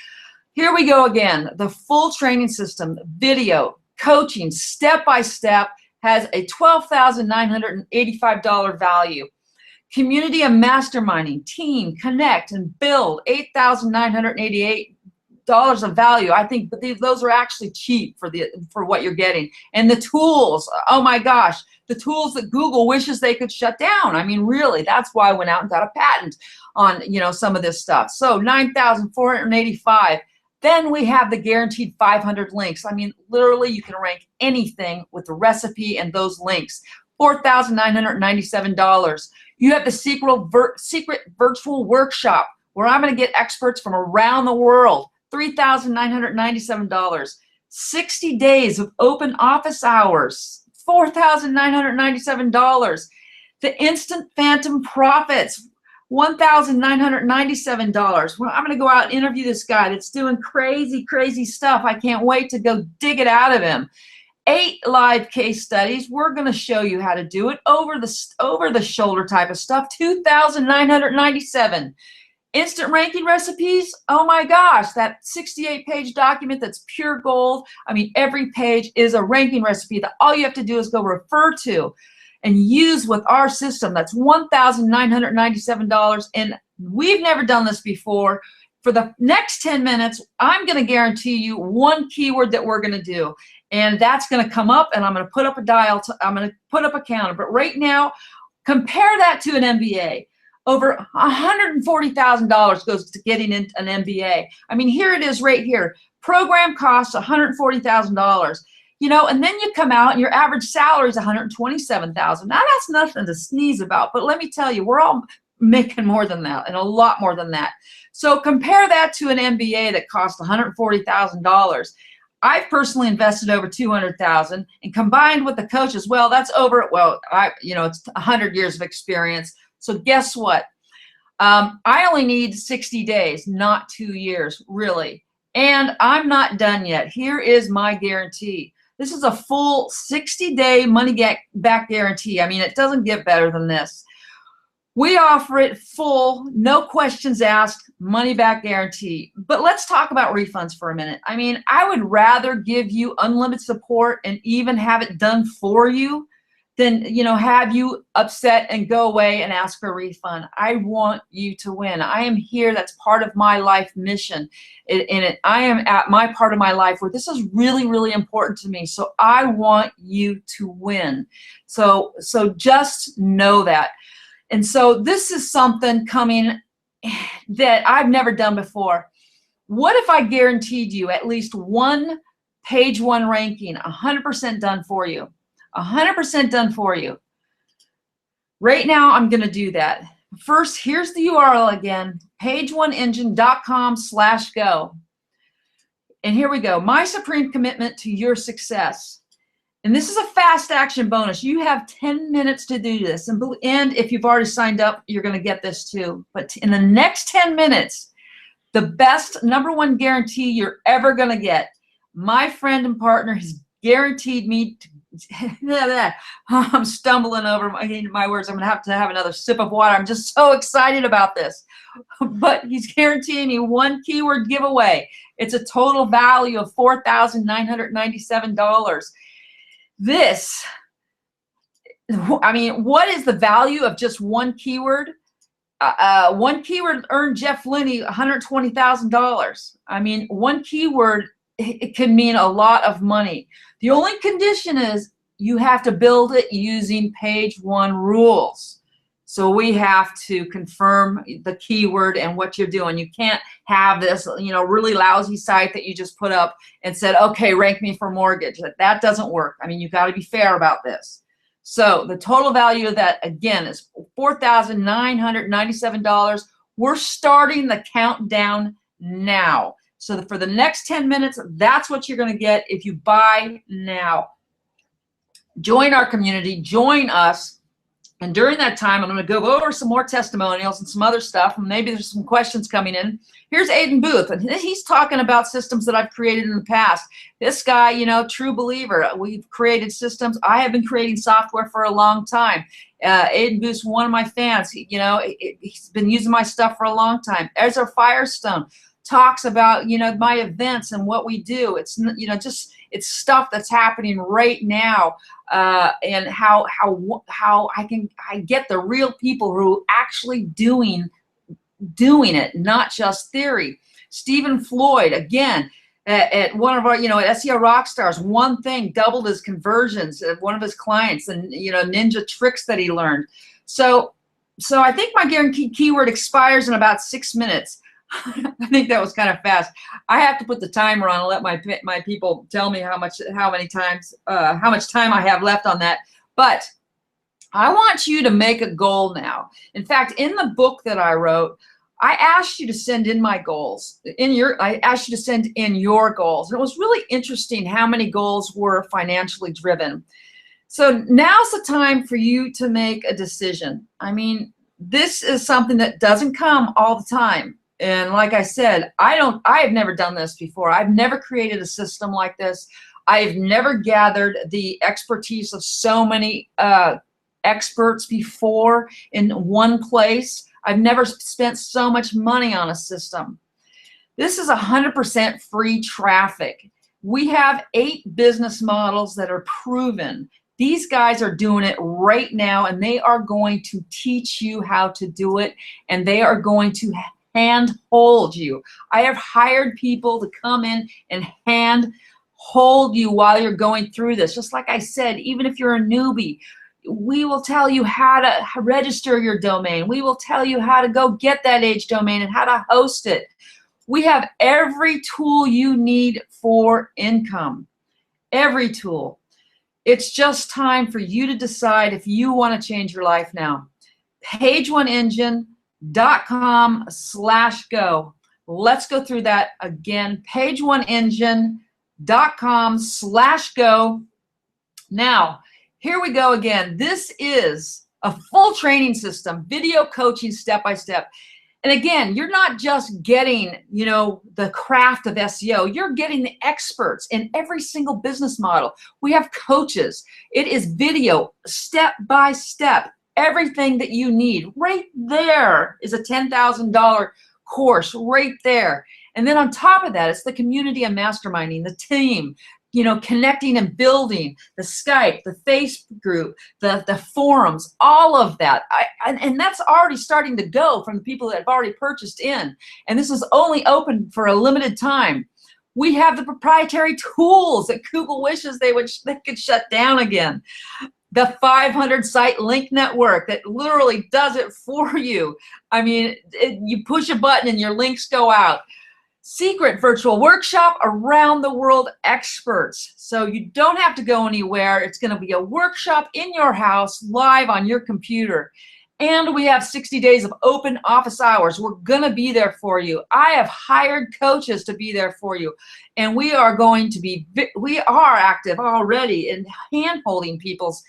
Here we go again. The full training system, video, coaching, step by step, has a $12,985 value. Community and masterminding, team, connect, and build, $8,988 of value. I think those are actually cheap for what you're getting. And the tools, oh my gosh, the tools that Google wishes they could shut down. I mean, really, that's why I went out and got a patent on, some of this stuff. So $9,485. Then we have the guaranteed 500 links. I mean, literally, you can rank anything with the recipe and those links. $4,997. You have the secret virtual workshop where I'm going to get experts from around the world. $3,997. 60 days of open office hours. $4,997. The instant phantom profits. $1,997. Well, I'm going to go out and interview this guy that's doing crazy, crazy stuff. I can't wait to go dig it out of him. 8 live case studies. We're going to show you how to do it over the shoulder type of stuff. $2,997. Instant ranking recipes. Oh my gosh, that 68-page document that's pure gold. I mean, every page is a ranking recipe that all you have to do is go refer to and use with our system. That's $1,997. And we've never done this before. For the next 10 minutes, I'm going to guarantee you one keyword that we're going to do. And that's going to come up, and I'm going to put up a dial. I'm going to put up a counter. But right now, compare that to an MBA. Over $140,000 goes to getting in an MBA. I mean, here it is right here. Program costs $140,000. And then you come out and your average salary is $127,000. Now that's nothing to sneeze about, but let me tell you, we're all making more than that and a lot more than that. So compare that to an MBA that costs $140,000. I've personally invested over $200,000, and combined with the coaches, well, that's over. Well, it's 100 years of experience. So guess what? I only need 60 days, not 2 years, really. And I'm not done yet. Here is my guarantee. This is a full 60-day money-back guarantee. I mean, it doesn't get better than this. We offer it full, no questions asked, money-back guarantee. But let's talk about refunds for a minute. I mean, I would rather give you unlimited support and even have it done for you than, have you upset and go away and ask for a refund. I want you to win. I am here. That's part of my life mission. I am at my part of my life where this is really, really important to me. So I want you to win. So just know that. And so this is something coming that I've never done before. What if I guaranteed you at least one page 1 ranking, 100% done for you? 100% done for you. Right now, I'm going to do that. First, here's the URL again, pageoneengine.com/go. And here we go. My supreme commitment to your success. And this is a fast action bonus. You have 10 minutes to do this. And if you've already signed up, you're going to get this too. But in the next 10 minutes, the best #1 guarantee you're ever going to get. My friend and partner has guaranteed me to I'm stumbling over my words. I'm going to have another sip of water. I'm just so excited about this. But he's guaranteeing me 1 keyword giveaway. It's a total value of $4,997. This, I mean, what is the value of just 1 keyword? 1 keyword earned Jeff Linney $120,000. I mean, 1 keyword, it can mean a lot of money. The only condition is you have to build it using page 1 rules. So we have to confirm the keyword and what you're doing. You can't have this, really lousy site that you just put up and said, okay, rank me for mortgage. That doesn't work. I mean, you've got to be fair about this. So the total value of that, again, is $4,997. We're starting the countdown now. So for the next 10 minutes, that's what you're going to get if you buy now. Join our community, join us. And during that time, I'm going to go over some more testimonials and some other stuff. And maybe there's some questions coming in. Here's Aiden Booth, and he's talking about systems that I've created in the past. This guy, true believer. We've created systems. I have been creating software for a long time. Aiden Booth's one of my fans. He's been using my stuff for a long time. Ezra Firestone talks about, my events and what we do. It's, it's stuff that's happening right now, and how I get the real people who are actually doing it, not just theory. Stephen Floyd, again, at one of our, at SEO Rockstars, one thing doubled his conversions at one of his clients, and ninja tricks that he learned. So I think my guaranteed keyword expires in about 6 minutes. I think that was kind of fast. I have to put the timer on and let my people tell me how much time I have left on that. But I want you to make a goal now. In fact, in the book that I wrote, I asked you to send in my goals. I asked you to send in your goals. And it was really interesting how many goals were financially driven. So now's the time for you to make a decision. I mean, this is something that doesn't come all the time. And like I said, I have never done this before. I've never created a system like this. I've never gathered the expertise of so many experts before in one place. I've never spent so much money on a system. This is 100% free traffic. We have 8 business models that are proven. These guys are doing it right now, and they are going to teach you how to do it, and they are going to hand hold you. I have hired people to come in and hand hold you while you're going through this. Just like I said, even if you're a newbie, we will tell you how to register your domain. We will tell you how to go get that age domain and how to host it. We have every tool you need for income. Every tool. It's just time for you to decide if you want to change your life now. pageoneengine.com/go. Let's go through that again. pageoneengine.com/go. Now, here we go again. This is a full training system, video coaching step-by-step. And again, you're not just getting, the craft of SEO. You're getting the experts in every single business model. We have coaches. It is video, step-by-step. Everything that you need. Right there is a $10,000 course right there. And then on top of that, it's the community and masterminding, the team, connecting and building, the Skype, the Facebook group, the forums, all of that. And that's already starting to go from the people that have already purchased in. And this is only open for a limited time. We have the proprietary tools that Google wishes they could shut down again. The 500 site link network that literally does it for you. I mean, you push a button and your links go out. secret virtual workshop, around the world experts. So you don't have to go anywhere. It's going to be a workshop in your house, live on your computer. And we have 60 days of open office hours. We're going to be there for you. I have hired coaches to be there for you. And we are active already in hand-holding people's,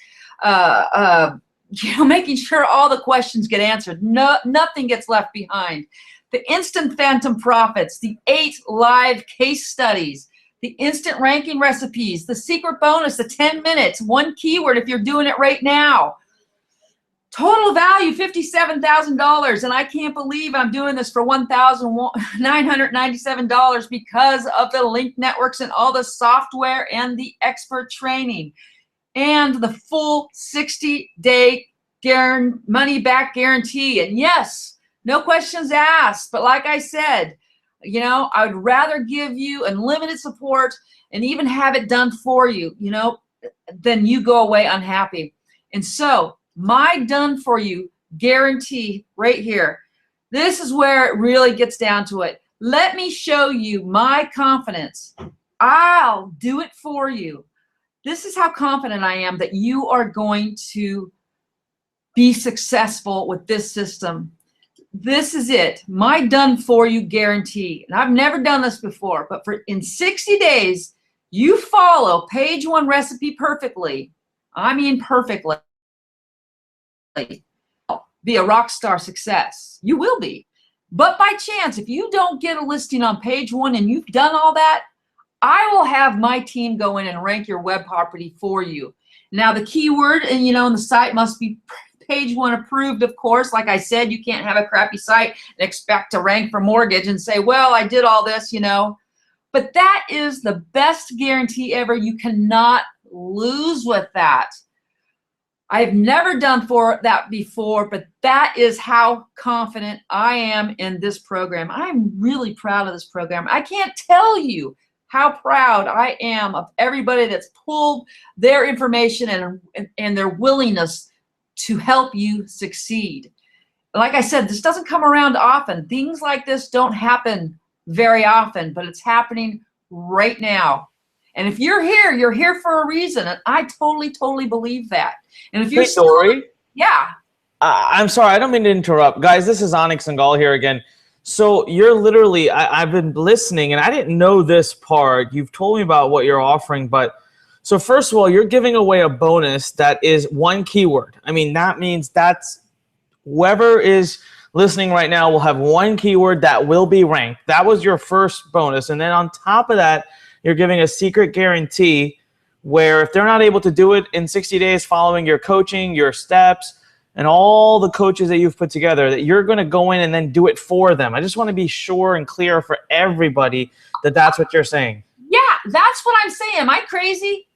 making sure all the questions get answered. Nothing gets left behind. The instant phantom profits, the 8 live case studies, the instant ranking recipes, the secret bonus, the 10 minutes, 1 keyword if you're doing it right now. Total value, $57,000, and I can't believe I'm doing this for $1,997 because of the link networks and all the software and the expert training and the full 60-day money-back guarantee. And yes, no questions asked, but like I said, I would rather give you unlimited support and even have it done for you, than you go away unhappy. And so, my done for you guarantee right here. This is where it really gets down to it. Let me show you my confidence. I'll do it for you. This is how confident I am that you are going to be successful with this system. This is it. My done for you guarantee. And I've never done this before, but in 60 days, you follow page 1 recipe perfectly. I mean perfectly. Be a rock star success. You will be. But by chance, if you don't get a listing on page 1 and you've done all that, I will have my team go in and rank your web property for you. Now the keyword and the site must be page 1 approved, of course. Like I said, you can't have a crappy site and expect to rank for mortgage and say, well, I did all this, But that is the best guarantee ever. You cannot lose with that. I've never done that before, but that is how confident I am in this program. I'm really proud of this program. I can't tell you how proud I am of everybody that's pulled their information and their willingness to help you succeed. Like I said, this doesn't come around often. Things like this don't happen very often, but it's happening right now. And if you're here for a reason. And I totally believe that. And if you're Dory? Yeah. I'm sorry, I don't mean to interrupt. Guys, this is Anik Singhal here again. So you're literally, I've been listening, and I didn't know this part. You've told me about what you're offering, but so first of all, you're giving away a bonus that is 1 keyword. I mean, that means that's whoever is listening right now will have 1 keyword that will be ranked. That was your first bonus. And then on top of that, you're giving a secret guarantee where if they're not able to do it in 60 days following your coaching, your steps, and all the coaches that you've put together, that you're going to go in and then do it for them. I just want to be sure and clear for everybody that that's what you're saying. Yeah, that's what I'm saying. Am I crazy?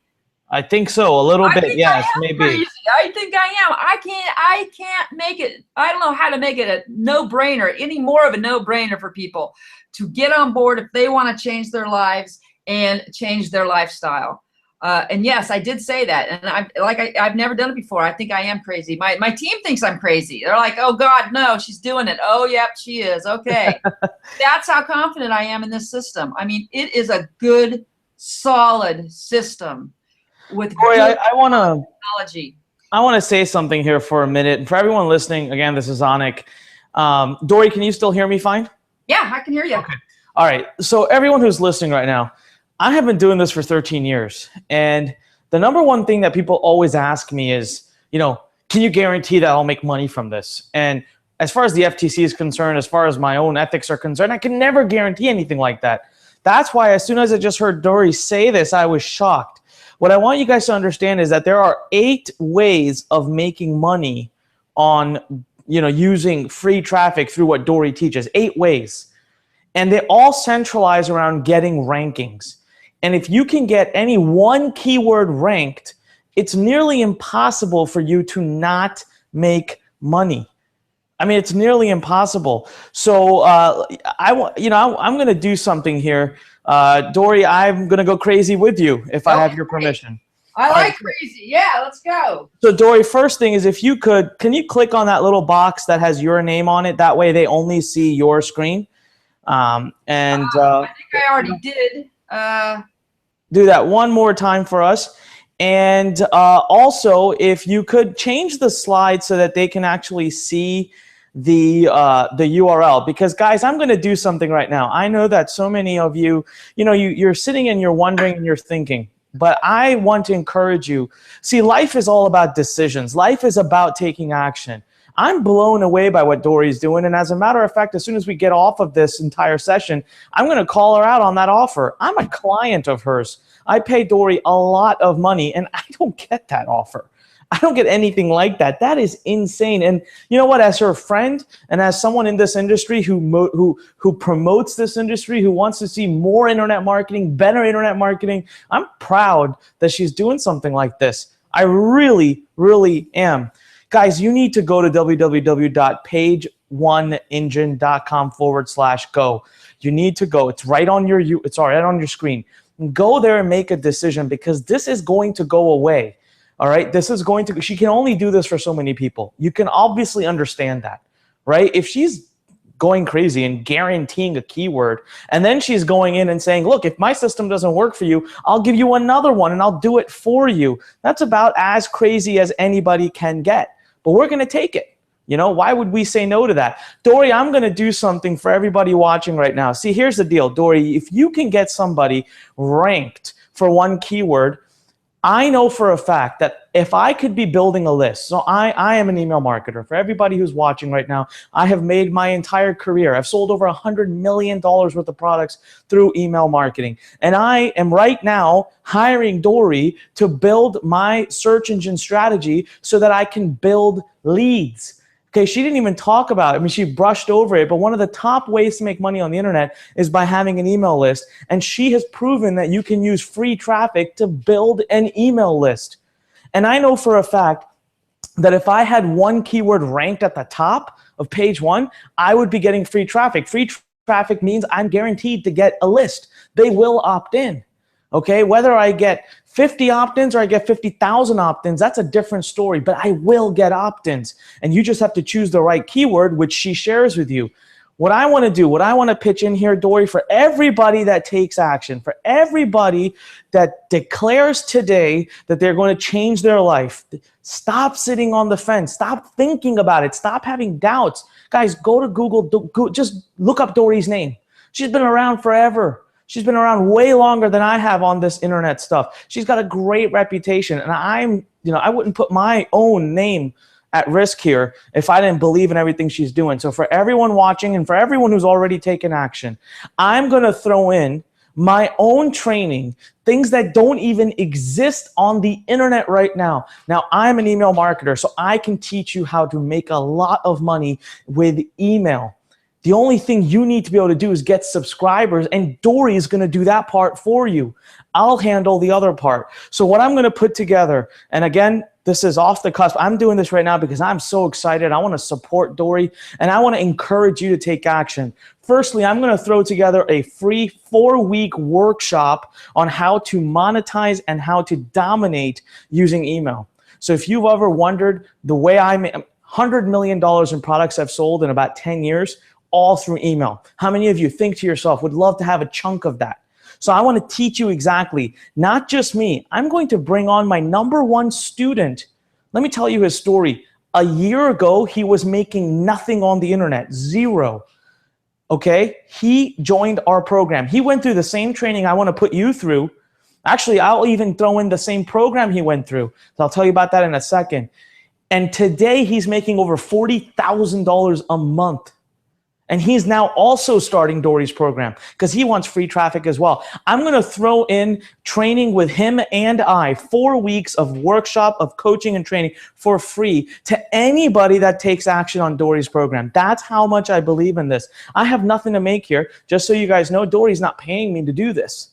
I think so, a little bit, yes, maybe. Crazy. I think I am. I can't make it. I don't know how to make it a no-brainer, any more of a no-brainer for people to get on board if they want to change their lives and change their lifestyle. And yes, I did say that, and I've never done it before. I think I am crazy. My team thinks I'm crazy. They're like, "Oh God, no, she's doing it." Oh, yep, she is. Okay, that's how confident I am in this system. I mean, it is a good, solid system with Corey, good I want to technology. I want to say something here for a minute. And for everyone listening, again, this is Anik. Dory, can you still hear me fine? Yeah, I can hear you. Okay. All right. So everyone who's listening right now, I have been doing this for 13 years. And the number one thing that people always ask me is, can you guarantee that I'll make money from this? And as far as the FTC is concerned, as far as my own ethics are concerned, I can never guarantee anything like that. That's why as soon as I just heard Dory say this, I was shocked. What I want you guys to understand is that there are 8 ways of making money on, using free traffic through what Dory teaches. 8 ways. And they all centralize around getting rankings. And if you can get any one keyword ranked, it's nearly impossible for you to not make money. I mean, it's nearly impossible. So I'm going to do something here. Dory, I'm going to go crazy with you if I have your permission. I like crazy. Yeah, let's go. So Dory, first thing is if you can you click on that little box that has your name on it? That way they only see your screen. And I think I already did. do that one more time for us. And also, if you could change the slide so that they can actually see the URL, because guys, I'm going to do something right now. I know that so many of you, you're sitting and you're wondering and you're thinking, but I want to encourage you. See, life is all about decisions. Life is about taking action. I'm blown away by what Dory's doing. And as a matter of fact, as soon as we get off of this entire session, I'm going to call her out on that offer. I'm a client of hers. I pay Dory a lot of money, and I don't get that offer. I don't get anything like that. That is insane. And you know what? As her friend and as someone in this industry who promotes this industry, who wants to see more internet marketing, better internet marketing, I'm proud that she's doing something like this. I really, really am. Guys, you need to go to www.pageoneengine.com/go. You need to go. It's right on your screen. Go there and make a decision, because this is going to go away. All right, she can only do this for so many people. You can obviously understand that, right? If she's going crazy and guaranteeing a keyword, and then she's going in and saying, look, if my system doesn't work for you, I'll give you another one and I'll do it for you. That's about as crazy as anybody can get. But we're going to take it. Why would we say no to that? Dory, I'm going to do something for everybody watching right now. See, here's the deal, Dory. If you can get somebody ranked for one keyword, I know for a fact that if I could be building a list, so I am an email marketer. For everybody who's watching right now, I have made my entire career. I've sold over $100 million worth of products through email marketing. And I am right now hiring Dory to build my search engine strategy so that I can build leads. Okay, she didn't even talk about it. I mean, she brushed over it, but one of the top ways to make money on the internet is by having an email list. And she has proven that you can use free traffic to build an email list. And I know for a fact that if I had one keyword ranked at the top of page one, I would be getting free traffic. Free traffic means I'm guaranteed to get a list. They will opt in. Okay, whether I get 50 opt-ins or I get 50,000 opt-ins, that's a different story, but I will get opt-ins. And you just have to choose the right keyword, which she shares with you. What I want to do, what I want to pitch in here, Dory, for everybody that takes action, for everybody that declares today that they're going to change their life, stop sitting on the fence. Stop thinking about it. Stop having doubts. Guys, go to Google, just look up Dory's name. She's been around forever. She's been around way longer than I have on this internet stuff. She's got a great reputation, and I wouldn't put my own name at risk here if I didn't believe in everything she's doing. So for everyone watching and for everyone who's already taken action, I'm going to throw in my own training, things that don't even exist on the internet right now. Now, I'm an email marketer, so I can teach you how to make a lot of money with email. The only thing you need to be able to do is get subscribers, and Dory is going to do that part for you. I'll handle the other part. So what I'm going to put together, and again, this is off the cusp. I'm doing this right now because I'm so excited. I want to support Dory, and I want to encourage you to take action. Firstly, I'm going to throw together a free 4-week workshop on how to monetize and how to dominate using email. So if you've ever wondered the way I made $100 million in products I've sold in about 10 years, all through email. How many of you think to yourself, would love to have a chunk of that? So I want to teach you exactly, not just me. I'm going to bring on my #1 student. Let me tell you his story. A year ago, he was making nothing on the internet, zero. Okay? He joined our program. He went through the same training I want to put you through. Actually, I'll even throw in the same program he went through. So I'll tell you about that in a second. And today, he's making over $40,000 a month. And he's now also starting Dory's program because he wants free traffic as well. I'm going to throw in training with him and I, 4 weeks of workshop, of coaching and training for free to anybody that takes action on Dory's program. That's how much I believe in this. I have nothing to make here. Just so you guys know, Dory's not paying me to do this.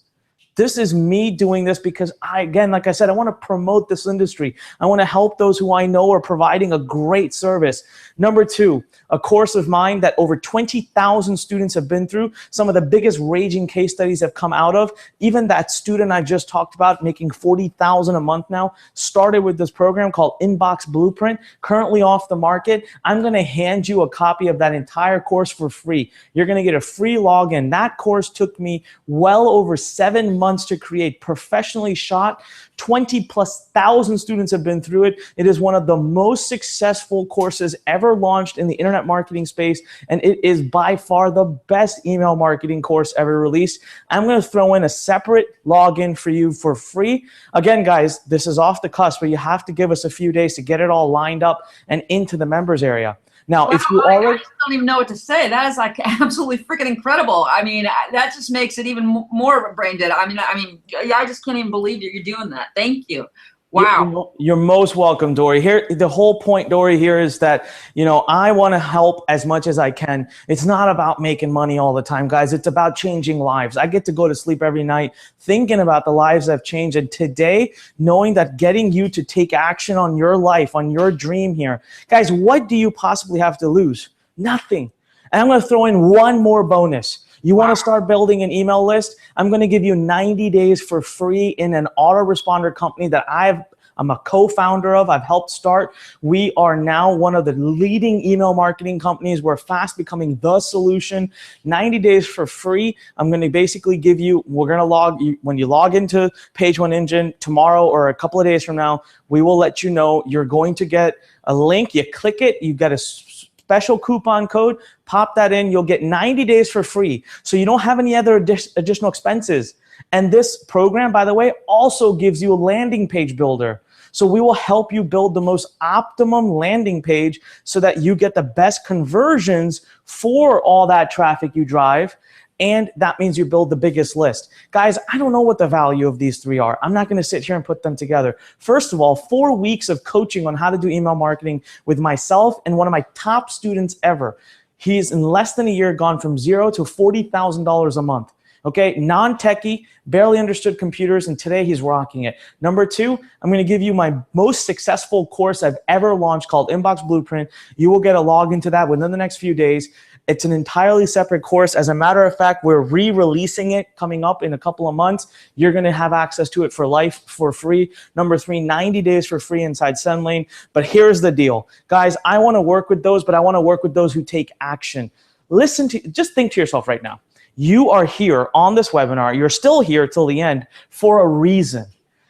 This is me doing this because again, like I said, I want to promote this industry. I want to help those who I know are providing a great service. Number two, a course of mine that over 20,000 students have been through. Some of the biggest raging case studies have come out of. Even that student I just talked about making $40,000 a month now started with this program called Inbox Blueprint, currently off the market. I'm going to hand you a copy of that entire course for free. You're going to get a free login. That course took me well over 7 months to create, professionally shot. 20,000+ students have been through it. It is one of the most successful courses ever launched in the internet marketing space, and it is by far the best email marketing course ever released. I'm going to throw in a separate login for you for free. Again, guys, this is off the cusp, but you have to give us a few days to get it all lined up and into the members area. Now, wow, if you already... I just don't even know what to say. That is like absolutely freaking incredible. I mean, that just makes it even more brain dead. I mean, I just can't even believe that you're doing that. Thank you. Wow. You're most welcome, Dory. Here, the whole point, Dory, here is that, I want to help as much as I can. It's not about making money all the time, guys. It's about changing lives. I get to go to sleep every night thinking about the lives I've changed. And today, knowing that getting you to take action on your life, on your dream here. Guys, what do you possibly have to lose? Nothing. And I'm going to throw in one more bonus. You want to start building an email list? I'm going to give you 90 days for free in an autoresponder company that I'm a co-founder of. I've helped start. We are now one of the leading email marketing companies. We're fast becoming the solution. 90 days for free. I'm going to basically give you, when you log into Page One Engine tomorrow or a couple of days from now, we will let you know you're going to get a link. You click it, you get a special coupon code, pop that in, you'll get 90 days for free. So you don't have any other additional expenses. And this program, by the way, also gives you a landing page builder. So we will help you build the most optimum landing page so that you get the best conversions for all that traffic you drive. And that means you build the biggest list. Guys, I don't know what the value of these three are. I'm not going to sit here and put them together. First of all, 4 weeks of coaching on how to do email marketing with myself and one of my top students ever. He's in less than a year gone from $0 to $40,000 a month. Okay, non-techie, barely understood computers, and today he's rocking it. Number two, I'm going to give you my most successful course I've ever launched called Inbox Blueprint. You will get a login to that within the next few days. It's an entirely separate course. As a matter of fact, we're re-releasing it coming up in a couple of months. You're going to have access to it for life for free. Number three, 90 days for free inside SendLane. But here's the deal. Guys, I want to work with those, but I want to work with those who take action. Just think to yourself right now. You are here on this webinar. You're still here till the end for a reason.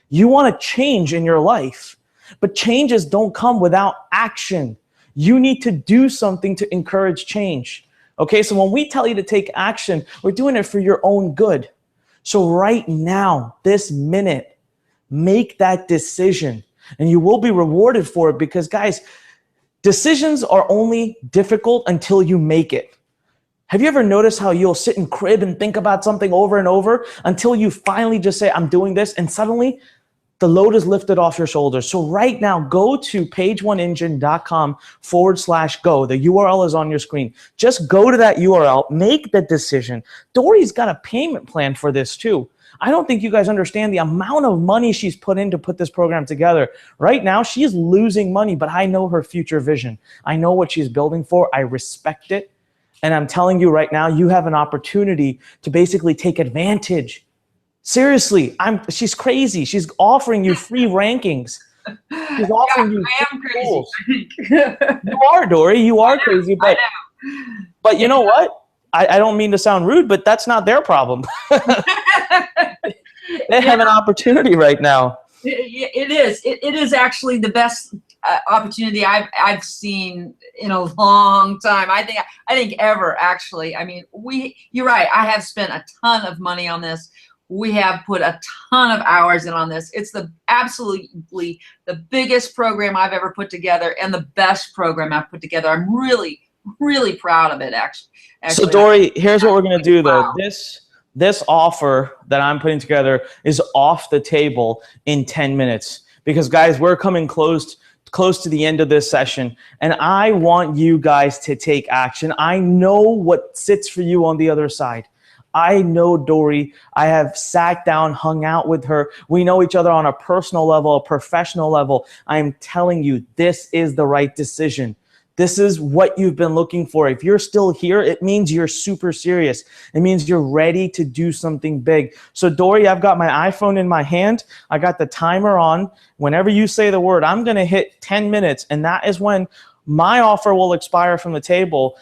You want to change in your life, but changes don't come without action. You need to do something to encourage change. Okay, so when we tell you to take action, we're doing it for your own good. So right now, this minute, make that decision, and you will be rewarded for it because, guys, decisions are only difficult until you make it. Have you ever noticed how you'll sit and crib and think about something over and over until you finally just say, I'm doing this, and suddenly the load is lifted off your shoulders? So right now, go to pageoneengine.com/go. The URL is on your screen. Just go to that URL, make the decision. Dory's got a payment plan for this too. I don't think you guys understand the amount of money she's put in to put this program together. Right now, she's losing money, but I know her future vision. I know what she's building for. I respect it. And I'm telling you right now, you have an opportunity to basically take advantage. Seriously, she's crazy. She's offering you free rankings. She's offering you. I am crazy. Tools. You are, Dory. You are crazy. But you know what? I don't mean to sound rude, but that's not their problem. They have an opportunity right now. It is. It is actually the best opportunity I've seen in a long time. I think ever, actually. I mean, you're right. I have spent a ton of money on this. We have put a ton of hours in on this. It's absolutely the biggest program I've ever put together and the best program I've put together. I'm really, really proud of it, actually. So Dory, here's what we're going to do though. This offer that I'm putting together is off the table in 10 minutes because, guys, we're coming close to the end of this session, and I want you guys to take action. I know what sits for you on the other side. I know Dory. I have sat down, hung out with her. We know each other on a personal level, a professional level. I am telling you, this is the right decision. This is what you've been looking for. If you're still here, it means you're super serious. It means you're ready to do something big. So Dory, I've got my iPhone in my hand. I got the timer on. Whenever you say the word, I'm going to hit 10 minutes, and that is when my offer will expire from the table.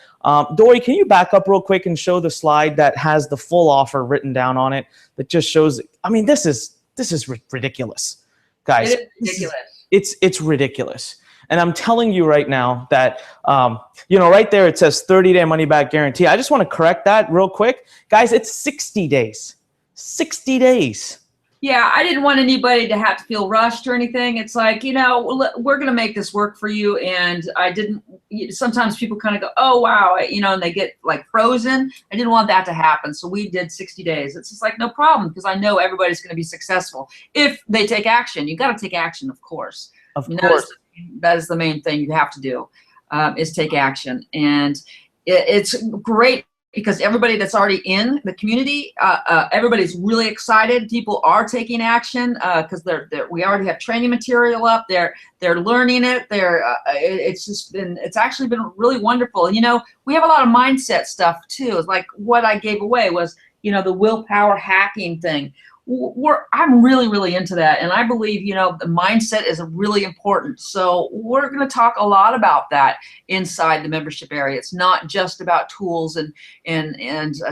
Dory, can you back up real quick and show the slide that has the full offer written down on it? That just shows, I mean, this is ridiculous, guys. It is ridiculous. It's ridiculous. And I'm telling you right now that, right there it says 30-day money-back guarantee. I just want to correct that real quick. Guys, it's 60 days. 60 days. Yeah, I didn't want anybody to have to feel rushed or anything. It's like, we're going to make this work for you. And sometimes people kind of go, oh, wow, and they get like frozen. I didn't want that to happen. So we did 60 days. It's just like, no problem, because I know everybody's going to be successful if they take action. You got to take action, of course. Of course. That is the main thing you have to do, is take action. And it's great because everybody that's already in the community, everybody's really excited. People are taking action because we already have training material up. They're learning it. It's actually been really wonderful. And we have a lot of mindset stuff too. It's like what I gave away was the willpower hacking thing. I'm really, really into that. And I believe, the mindset is really important. So we're going to talk a lot about that inside the membership area. It's not just about tools and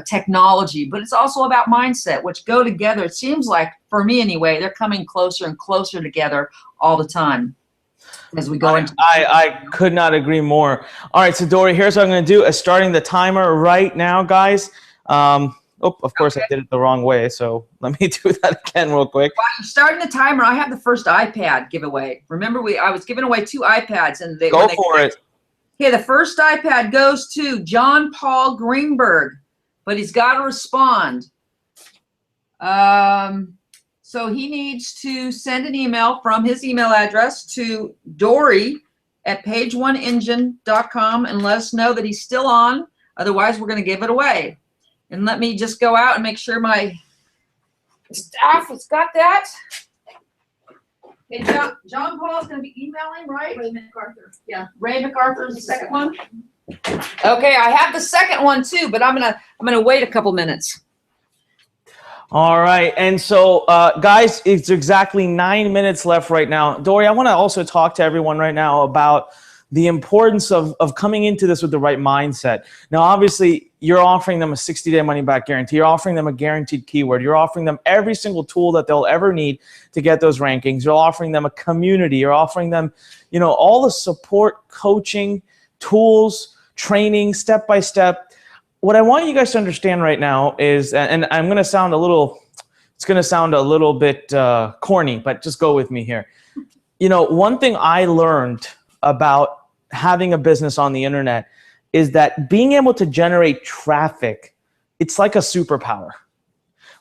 technology, but it's also about mindset, which go together. It seems like, for me anyway, they're coming closer and closer together all the time as we go into. I could not agree more. All right, so Dory, here's what I'm going to do. Starting the timer right now, guys. Of course, okay. I did it the wrong way, so let me do that again real quick. While you're starting the timer, I have the first iPad giveaway. Remember, I was giving away 2 iPads, and go for it. Okay, the first iPad goes to John Paul Greenberg, but he's got to respond. So he needs to send an email from his email address to Dory@pageoneengine.com and let us know that he's still on. Otherwise, we're going to give it away. And let me just go out and make sure my staff has got that. Okay, John Paul's going to be emailing, right? Ray MacArthur. Yeah. Ray MacArthur is the second one. Okay, I have the second one too, but I'm gonna wait a couple minutes. All right, and so guys, it's exactly 9 minutes left right now. Dory, I want to also talk to everyone right now about the importance of coming into this with the right mindset. Now, obviously, you're offering them a 60-day money-back guarantee. You're offering them a guaranteed keyword. You're offering them every single tool that they'll ever need to get those rankings. You're offering them a community. You're offering them, all the support, coaching, tools, training, step-by-step. What I want you guys to understand right now is, and I'm going to sound a little bit corny, but just go with me here. One thing I learned about having a business on the internet is that being able to generate traffic, it's like a superpower.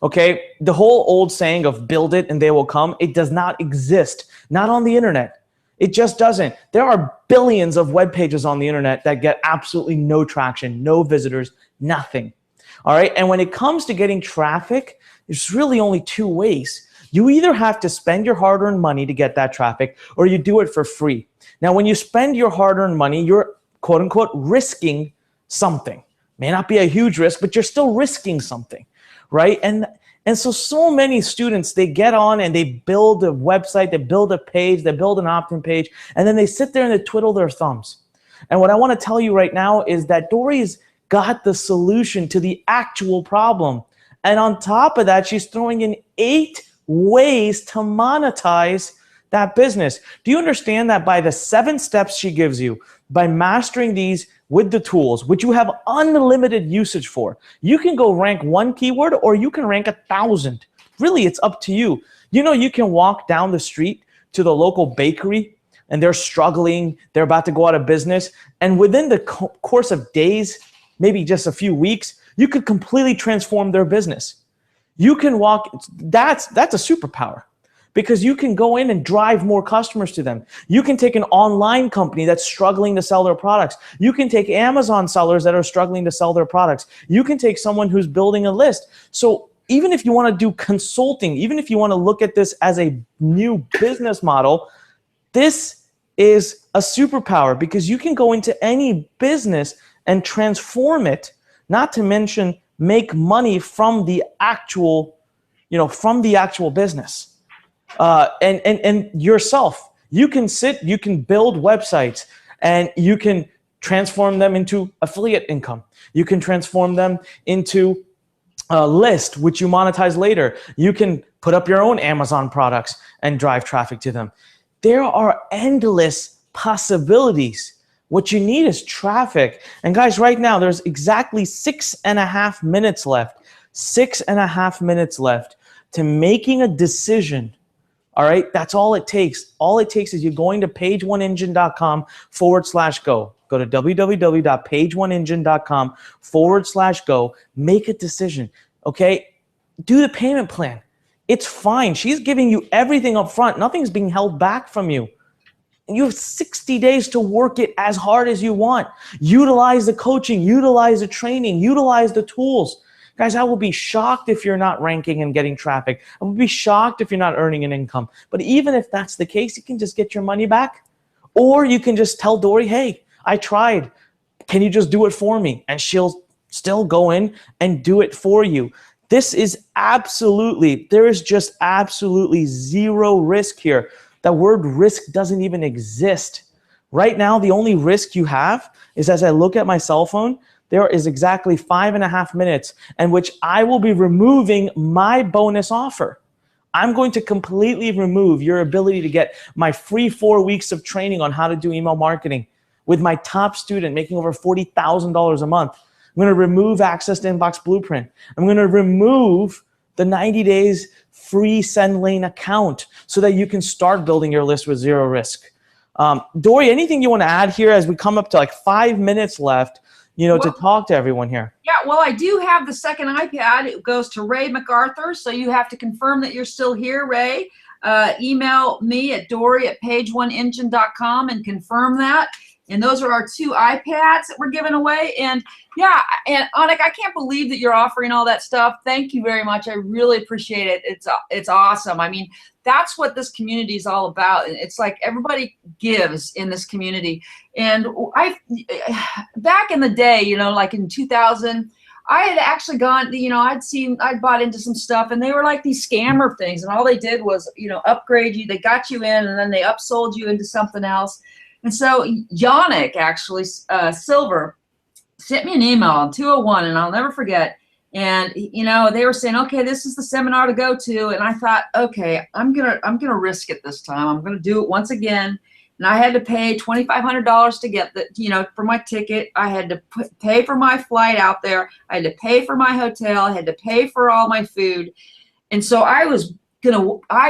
Okay? The whole old saying of build it and they will come, it does not exist. Not on the internet. It just doesn't. There are billions of web pages on the internet that get absolutely no traction, no visitors, nothing. All right? And when it comes to getting traffic, there's really only 2 ways. You either have to spend your hard-earned money to get that traffic, or you do it for free. Now, when you spend your hard-earned money, you're quote-unquote risking something. May not be a huge risk, but you're still risking something, right? And so many students, they get on and they build a website, they build a page, they build an opt-in page, and then they sit there and they twiddle their thumbs. And what I want to tell you right now is that Dory's got the solution to the actual problem. And on top of that, she's throwing in 8 ways to monetize that business. Do you understand that by the 7 steps she gives you, by mastering these with the tools, which you have unlimited usage for, you can go rank 1 keyword or you can rank 1,000. Really, it's up to you. You can walk down the street to the local bakery and they're struggling, they're about to go out of business, and within the course of days, maybe just a few weeks, you could completely transform their business. You can walk, that's a superpower. because you can go in and drive more customers to them. You can take an online company that's struggling to sell their products. You can take Amazon sellers that are struggling to sell their products. You can take someone who's building a list. So even if you want to do consulting, even if you want to look at this as a new business model, this is a superpower, because you can go into any business and transform it, not to mention make money from the actual, business. And yourself, you can build websites, and you can transform them into affiliate income. You can transform them into a list, which you monetize later. You can put up your own Amazon products and drive traffic to them. There are endless possibilities. What you need is traffic. And guys, right now, there's exactly 6.5 minutes left. 6.5 minutes left to making a decision. All right, that's all it takes. All it takes is you going to pageoneengine.com/go. Go to www.pageoneengine.com/go. Make a decision, okay? Do the payment plan. It's fine. She's giving you everything up front. Nothing's being held back from you. You have 60 days to work it as hard as you want. Utilize the coaching, utilize the training, utilize the tools. Guys, I will be shocked if you're not ranking and getting traffic. I will be shocked if you're not earning an income. But even if that's the case, you can just get your money back. Or you can just tell Dory, hey, I tried. Can you just do it for me? And she'll still go in and do it for you. There is just absolutely zero risk here. The word risk doesn't even exist. Right now, the only risk you have is, as I look at my cell phone, there is exactly 5.5 minutes in which I will be removing my bonus offer. I'm going to completely remove your ability to get my free 4 weeks of training on how to do email marketing with my top student making over $40,000 a month. I'm going to remove access to Inbox Blueprint. I'm going to remove the 90 days free SendLane account so that you can start building your list with zero risk. Dory, anything you want to add here as we come up to like 5 minutes left, to talk to everyone here? Yeah, well, I do have the second iPad. It goes to Ray MacArthur, so you have to confirm that you're still here, Ray. Email me at dory@pageoneengine.com and confirm that. And those are our 2 iPads that we're giving away. And yeah, and Anik, I can't believe that you're offering all that stuff. Thank you very much. I really appreciate it. It's awesome. I mean, that's what this community is all about. It's like everybody gives in this community. And back in the day, like in 2000, I had actually gone, I'd bought into some stuff, and they were like these scammer things. And all they did was, upgrade you. They got you in, and then they upsold you into something else. And so Yannick, actually, Silver, sent me an email on 201, and I'll never forget. And they were saying, okay, this is the seminar to go to. And I thought, okay, I'm gonna risk it this time. I'm gonna do it once again. And I had to pay $2,500 to get for my ticket. I had to pay for my flight out there. I had to pay for my hotel. I had to pay for all my food. And so I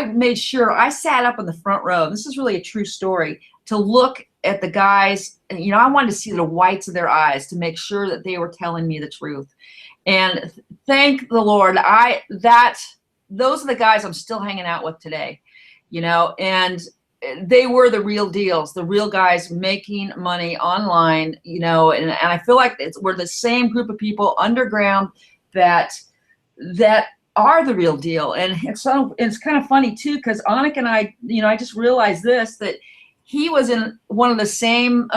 made sure I sat up in the front row. This is really a true story, to look at the guys. I wanted to see the whites of their eyes to make sure that they were telling me the truth. And thank the Lord, those are the guys I'm still hanging out with today, and they were the real deals, the real guys making money online, and I feel like we're the same group of people underground that are the real deal. And it's kind of funny too, because Anik and I, I just realized that he was in one of the same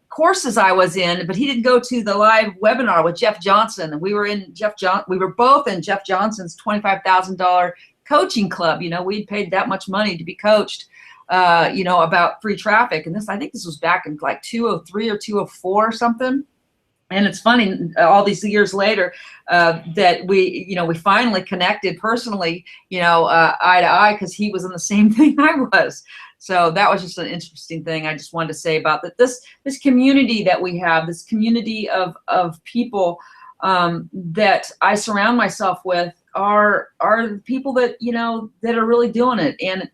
courses I was in, but he didn't go to the live webinar with Jeff Johnson. And we were both in Jeff Johnson's $25,000 coaching club. We'd paid that much money to be coached, about free traffic. And I think this was back in like 203 or 204 or something. And it's funny, all these years later, that we finally connected personally, eye to eye, because he was in the same thing I was. So that was just an interesting thing I just wanted to say about that. This community that we have, this community of people that I surround myself with are the people that that are really doing it. And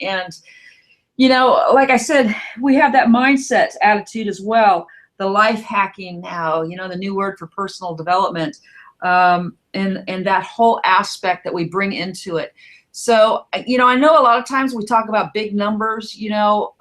like I said, we have that mindset attitude as well. The life hacking now, the new word for personal development. and that whole aspect that we bring into it. So, you know, I know a lot of times we talk about big numbers, you know,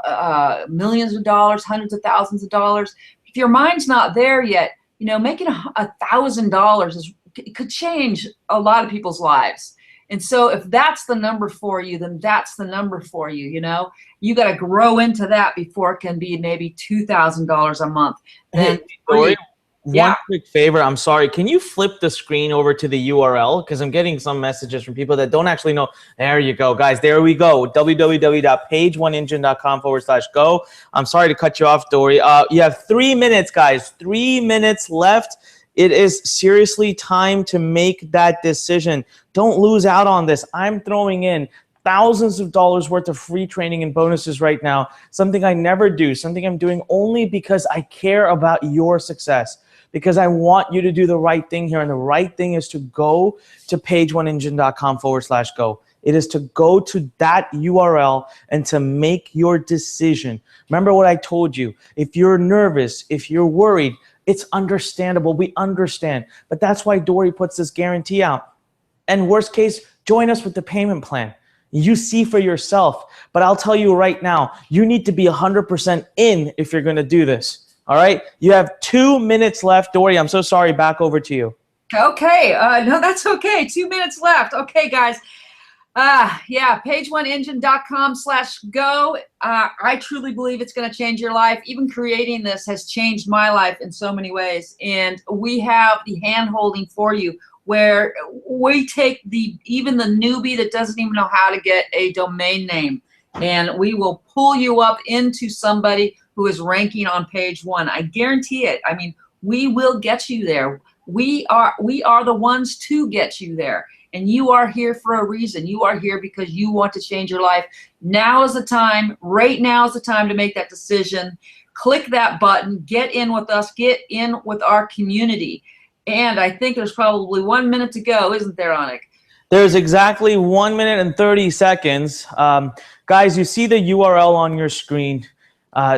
millions of dollars, hundreds of thousands of dollars. If your mind's not there yet, you know, making $1,000 could change a lot of people's lives. And so if that's the number for you, then that's the number for you. You know, you got to grow into that before it can be maybe $2,000 a month. Then Dory, one quick favor. I'm sorry. Can you flip the screen over to the URL? Because I'm getting some messages from people that don't actually know. There you go, guys. There we go. www.pageoneengine.com/go. I'm sorry to cut you off, Dory. You have 3 minutes, guys. 3 minutes left. It is seriously time to make that decision. Don't lose out on this. I'm throwing in thousands of dollars worth of free training and bonuses right now. Something I never do. Something I'm doing only because I care about your success. Because I want you to do the right thing here. And the right thing is to go to pageoneengine.com/go. It is to go to that URL and to make your decision. Remember what I told you. If you're nervous, if you're worried, it's understandable. We understand. But that's why Dory puts this guarantee out. And worst case, join us with the payment plan. You see for yourself. But I'll tell you right now, you need to be 100% in if you're going to do this. All right, you have 2 minutes left. Dory, I'm so sorry. Back over to you. Okay, no, that's okay. 2 minutes left. Okay, guys. Yeah, pageoneengine.com/go. I truly believe it's going to change your life. Even creating this has changed my life in so many ways. And we have the hand-holding for you where we take even the newbie that doesn't even know how to get a domain name, and we will pull you up into somebody who is ranking on page one. I guarantee it. I mean, we will get you there. We are the ones to get you there. And you are here for a reason. You are here because you want to change your life. Now is the time. Right now is the time to make that decision. Click that button. Get in with us. Get in with our community. And I think there's probably 1 minute to go, isn't there, Anik? There's exactly 1 minute and 30 seconds. Guys, you see the URL on your screen.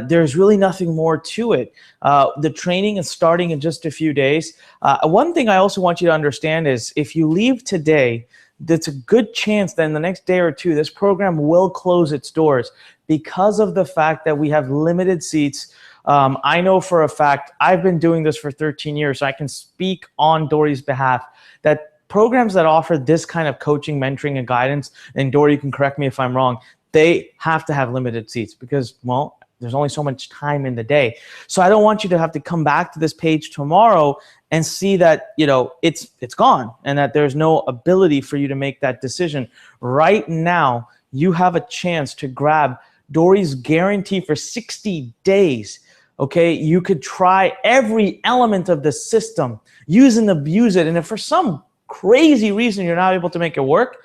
There's really nothing more to it. The training is starting in just a few days. One thing I also want you to understand is if you leave today, there's a good chance that in the next day or two, this program will close its doors because of the fact that we have limited seats. I know for a fact, I've been doing this for 13 years, so I can speak on Dory's behalf that programs that offer this kind of coaching, mentoring, and guidance, and Dory, you can correct me if I'm wrong, they have to have limited seats because, well, there's only so much time in the day. So I don't want you to have to come back to this page tomorrow and see that, you know, it's gone and that there's no ability for you to make that decision. Right now, you have a chance to grab Dory's guarantee for 60 days. Okay, you could try every element of the system, use and abuse it. And if for some crazy reason you're not able to make it work,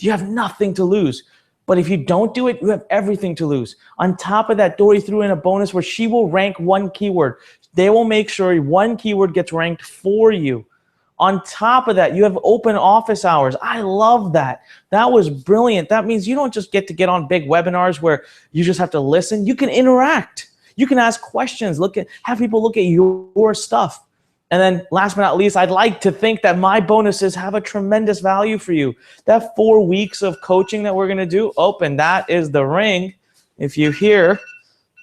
you have nothing to lose. But if you don't do it, you have everything to lose. On top of that, Dory threw in a bonus where she will rank one keyword. They will make sure one keyword gets ranked for you. On top of that, you have open office hours. I love that. That was brilliant. That means you don't just get on big webinars where you just have to listen. You can interact. You can ask questions. Have people look at your stuff. And then last but not least, I'd like to think that my bonuses have a tremendous value for you. That 4 weeks of coaching that we're going to do, and that is the ring. If you hear,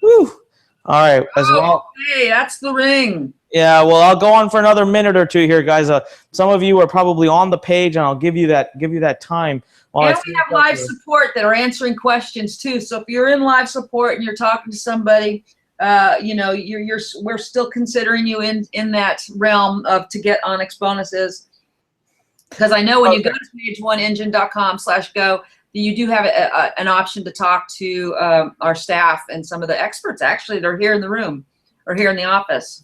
whew. All right, as well. Hey, that's the ring. Yeah, well, I'll go on for another minute or two here, guys. Some of you are probably on the page, and I'll give you that time. And we have live support that are answering questions too. So if you're in live support and you're talking to somebody, you know, we're still considering you in that realm of to get Onyx bonuses, because I know when you go to pageoneengine.com/go, you do have an option to talk to our staff and some of the experts. Actually, they're here in the room or here in the office.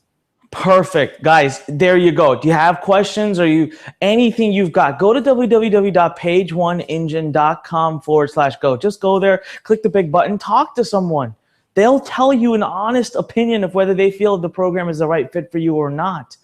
Perfect, guys. There you go. Do you have questions or anything you've got? Go to www.pageoneengine.com/go. Just go there, click the big button, talk to someone. They'll tell you an honest opinion of whether they feel the program is the right fit for you or not.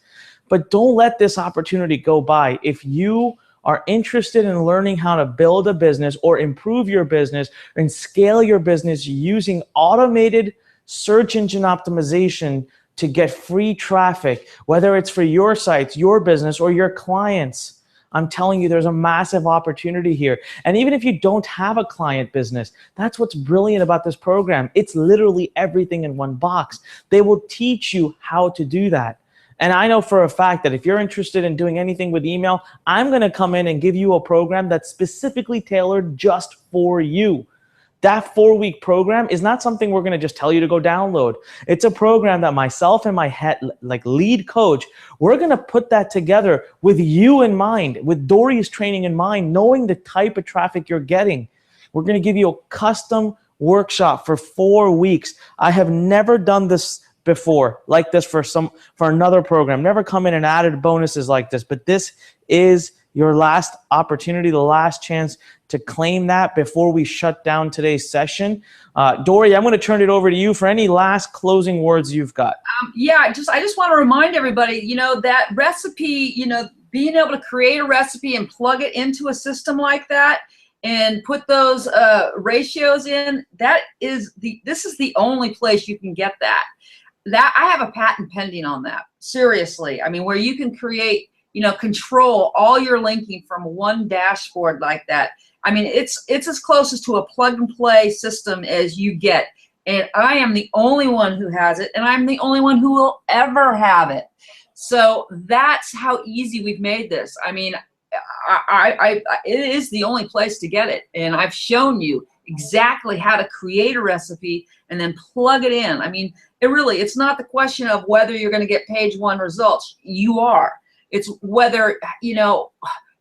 But don't let this opportunity go by. If you are interested in learning how to build a business or improve your business and scale your business using automated search engine optimization to get free traffic, whether it's for your sites, your business, or your clients. I'm telling you, there's a massive opportunity here. And even if you don't have a client business, that's what's brilliant about this program. It's literally everything in one box. They will teach you how to do that. And I know for a fact that if you're interested in doing anything with email, I'm going to come in and give you a program that's specifically tailored just for you. That 4-week program is not something we're going to just tell you to go download. It's a program that myself and my lead coach, we're going to put that together with you in mind, with Dory's training in mind, knowing the type of traffic you're getting. We're going to give you a custom workshop for 4 weeks. I have never done this before like this for another program. Never come in and added bonuses like this, but this is your last opportunity, the last chance to claim that before we shut down today's session. Dory, I'm going to turn it over to you for any last closing words you've got. I just want to remind everybody, that recipe, being able to create a recipe and plug it into a system like that and put those ratios in, this is the only place you can get that. I have a patent pending on that. Seriously. I mean, where you can create, control all your linking from one dashboard like that. I mean, it's as close as to a plug and play system as you get. And I am the only one who has it, and I'm the only one who will ever have it. So that's how easy we've made this. I mean, it is the only place to get it. And I've shown you exactly how to create a recipe and then plug it in. I mean, it's not the question of whether you're going to get page 1 results. You are. It's whether,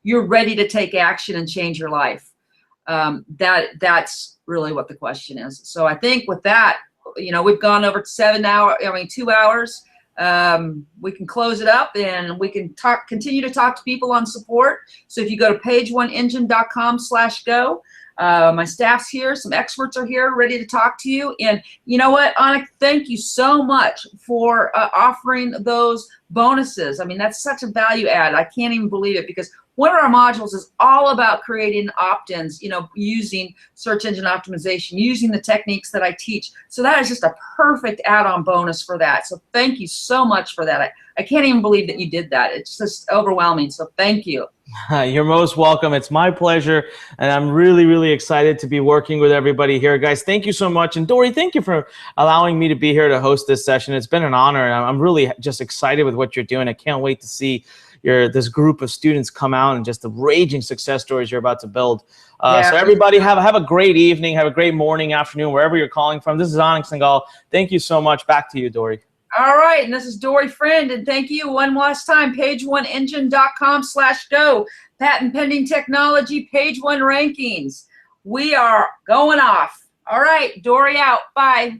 you're ready to take action and change your life. That's really what the question is. So I think with that, we've gone over 2 hours. We can close it up and we can continue to talk to people on support. So if you go to pageoneengine.com/go, my staff's here, some experts are here ready to talk to you. And you know what, Anik, thank you so much for offering those bonuses. I mean, that's such a value add. I can't even believe it, because one of our modules is all about creating opt-ins, using search engine optimization, using the techniques that I teach. So that is just a perfect add-on bonus for that. So thank you so much for that. I can't even believe that you did that. It's just overwhelming. So thank you. You're most welcome. It's my pleasure. And I'm really, really excited to be working with everybody here. Guys, thank you so much. And Dory, thank you for allowing me to be here to host this session. It's been an honor. And I'm really just excited with what you're doing. I can't wait to see this group of students come out and just the raging success stories you're about to build. So everybody have a great evening, have a great morning, afternoon, wherever you're calling from. This is Anik Singhal. Thank you so much. Back to you, Dory. All right, and this is Dory Friend, and thank you one last time. pageoneengine.com/go. Patent pending technology, page 1 rankings. We are going off. All right, Dory out. Bye.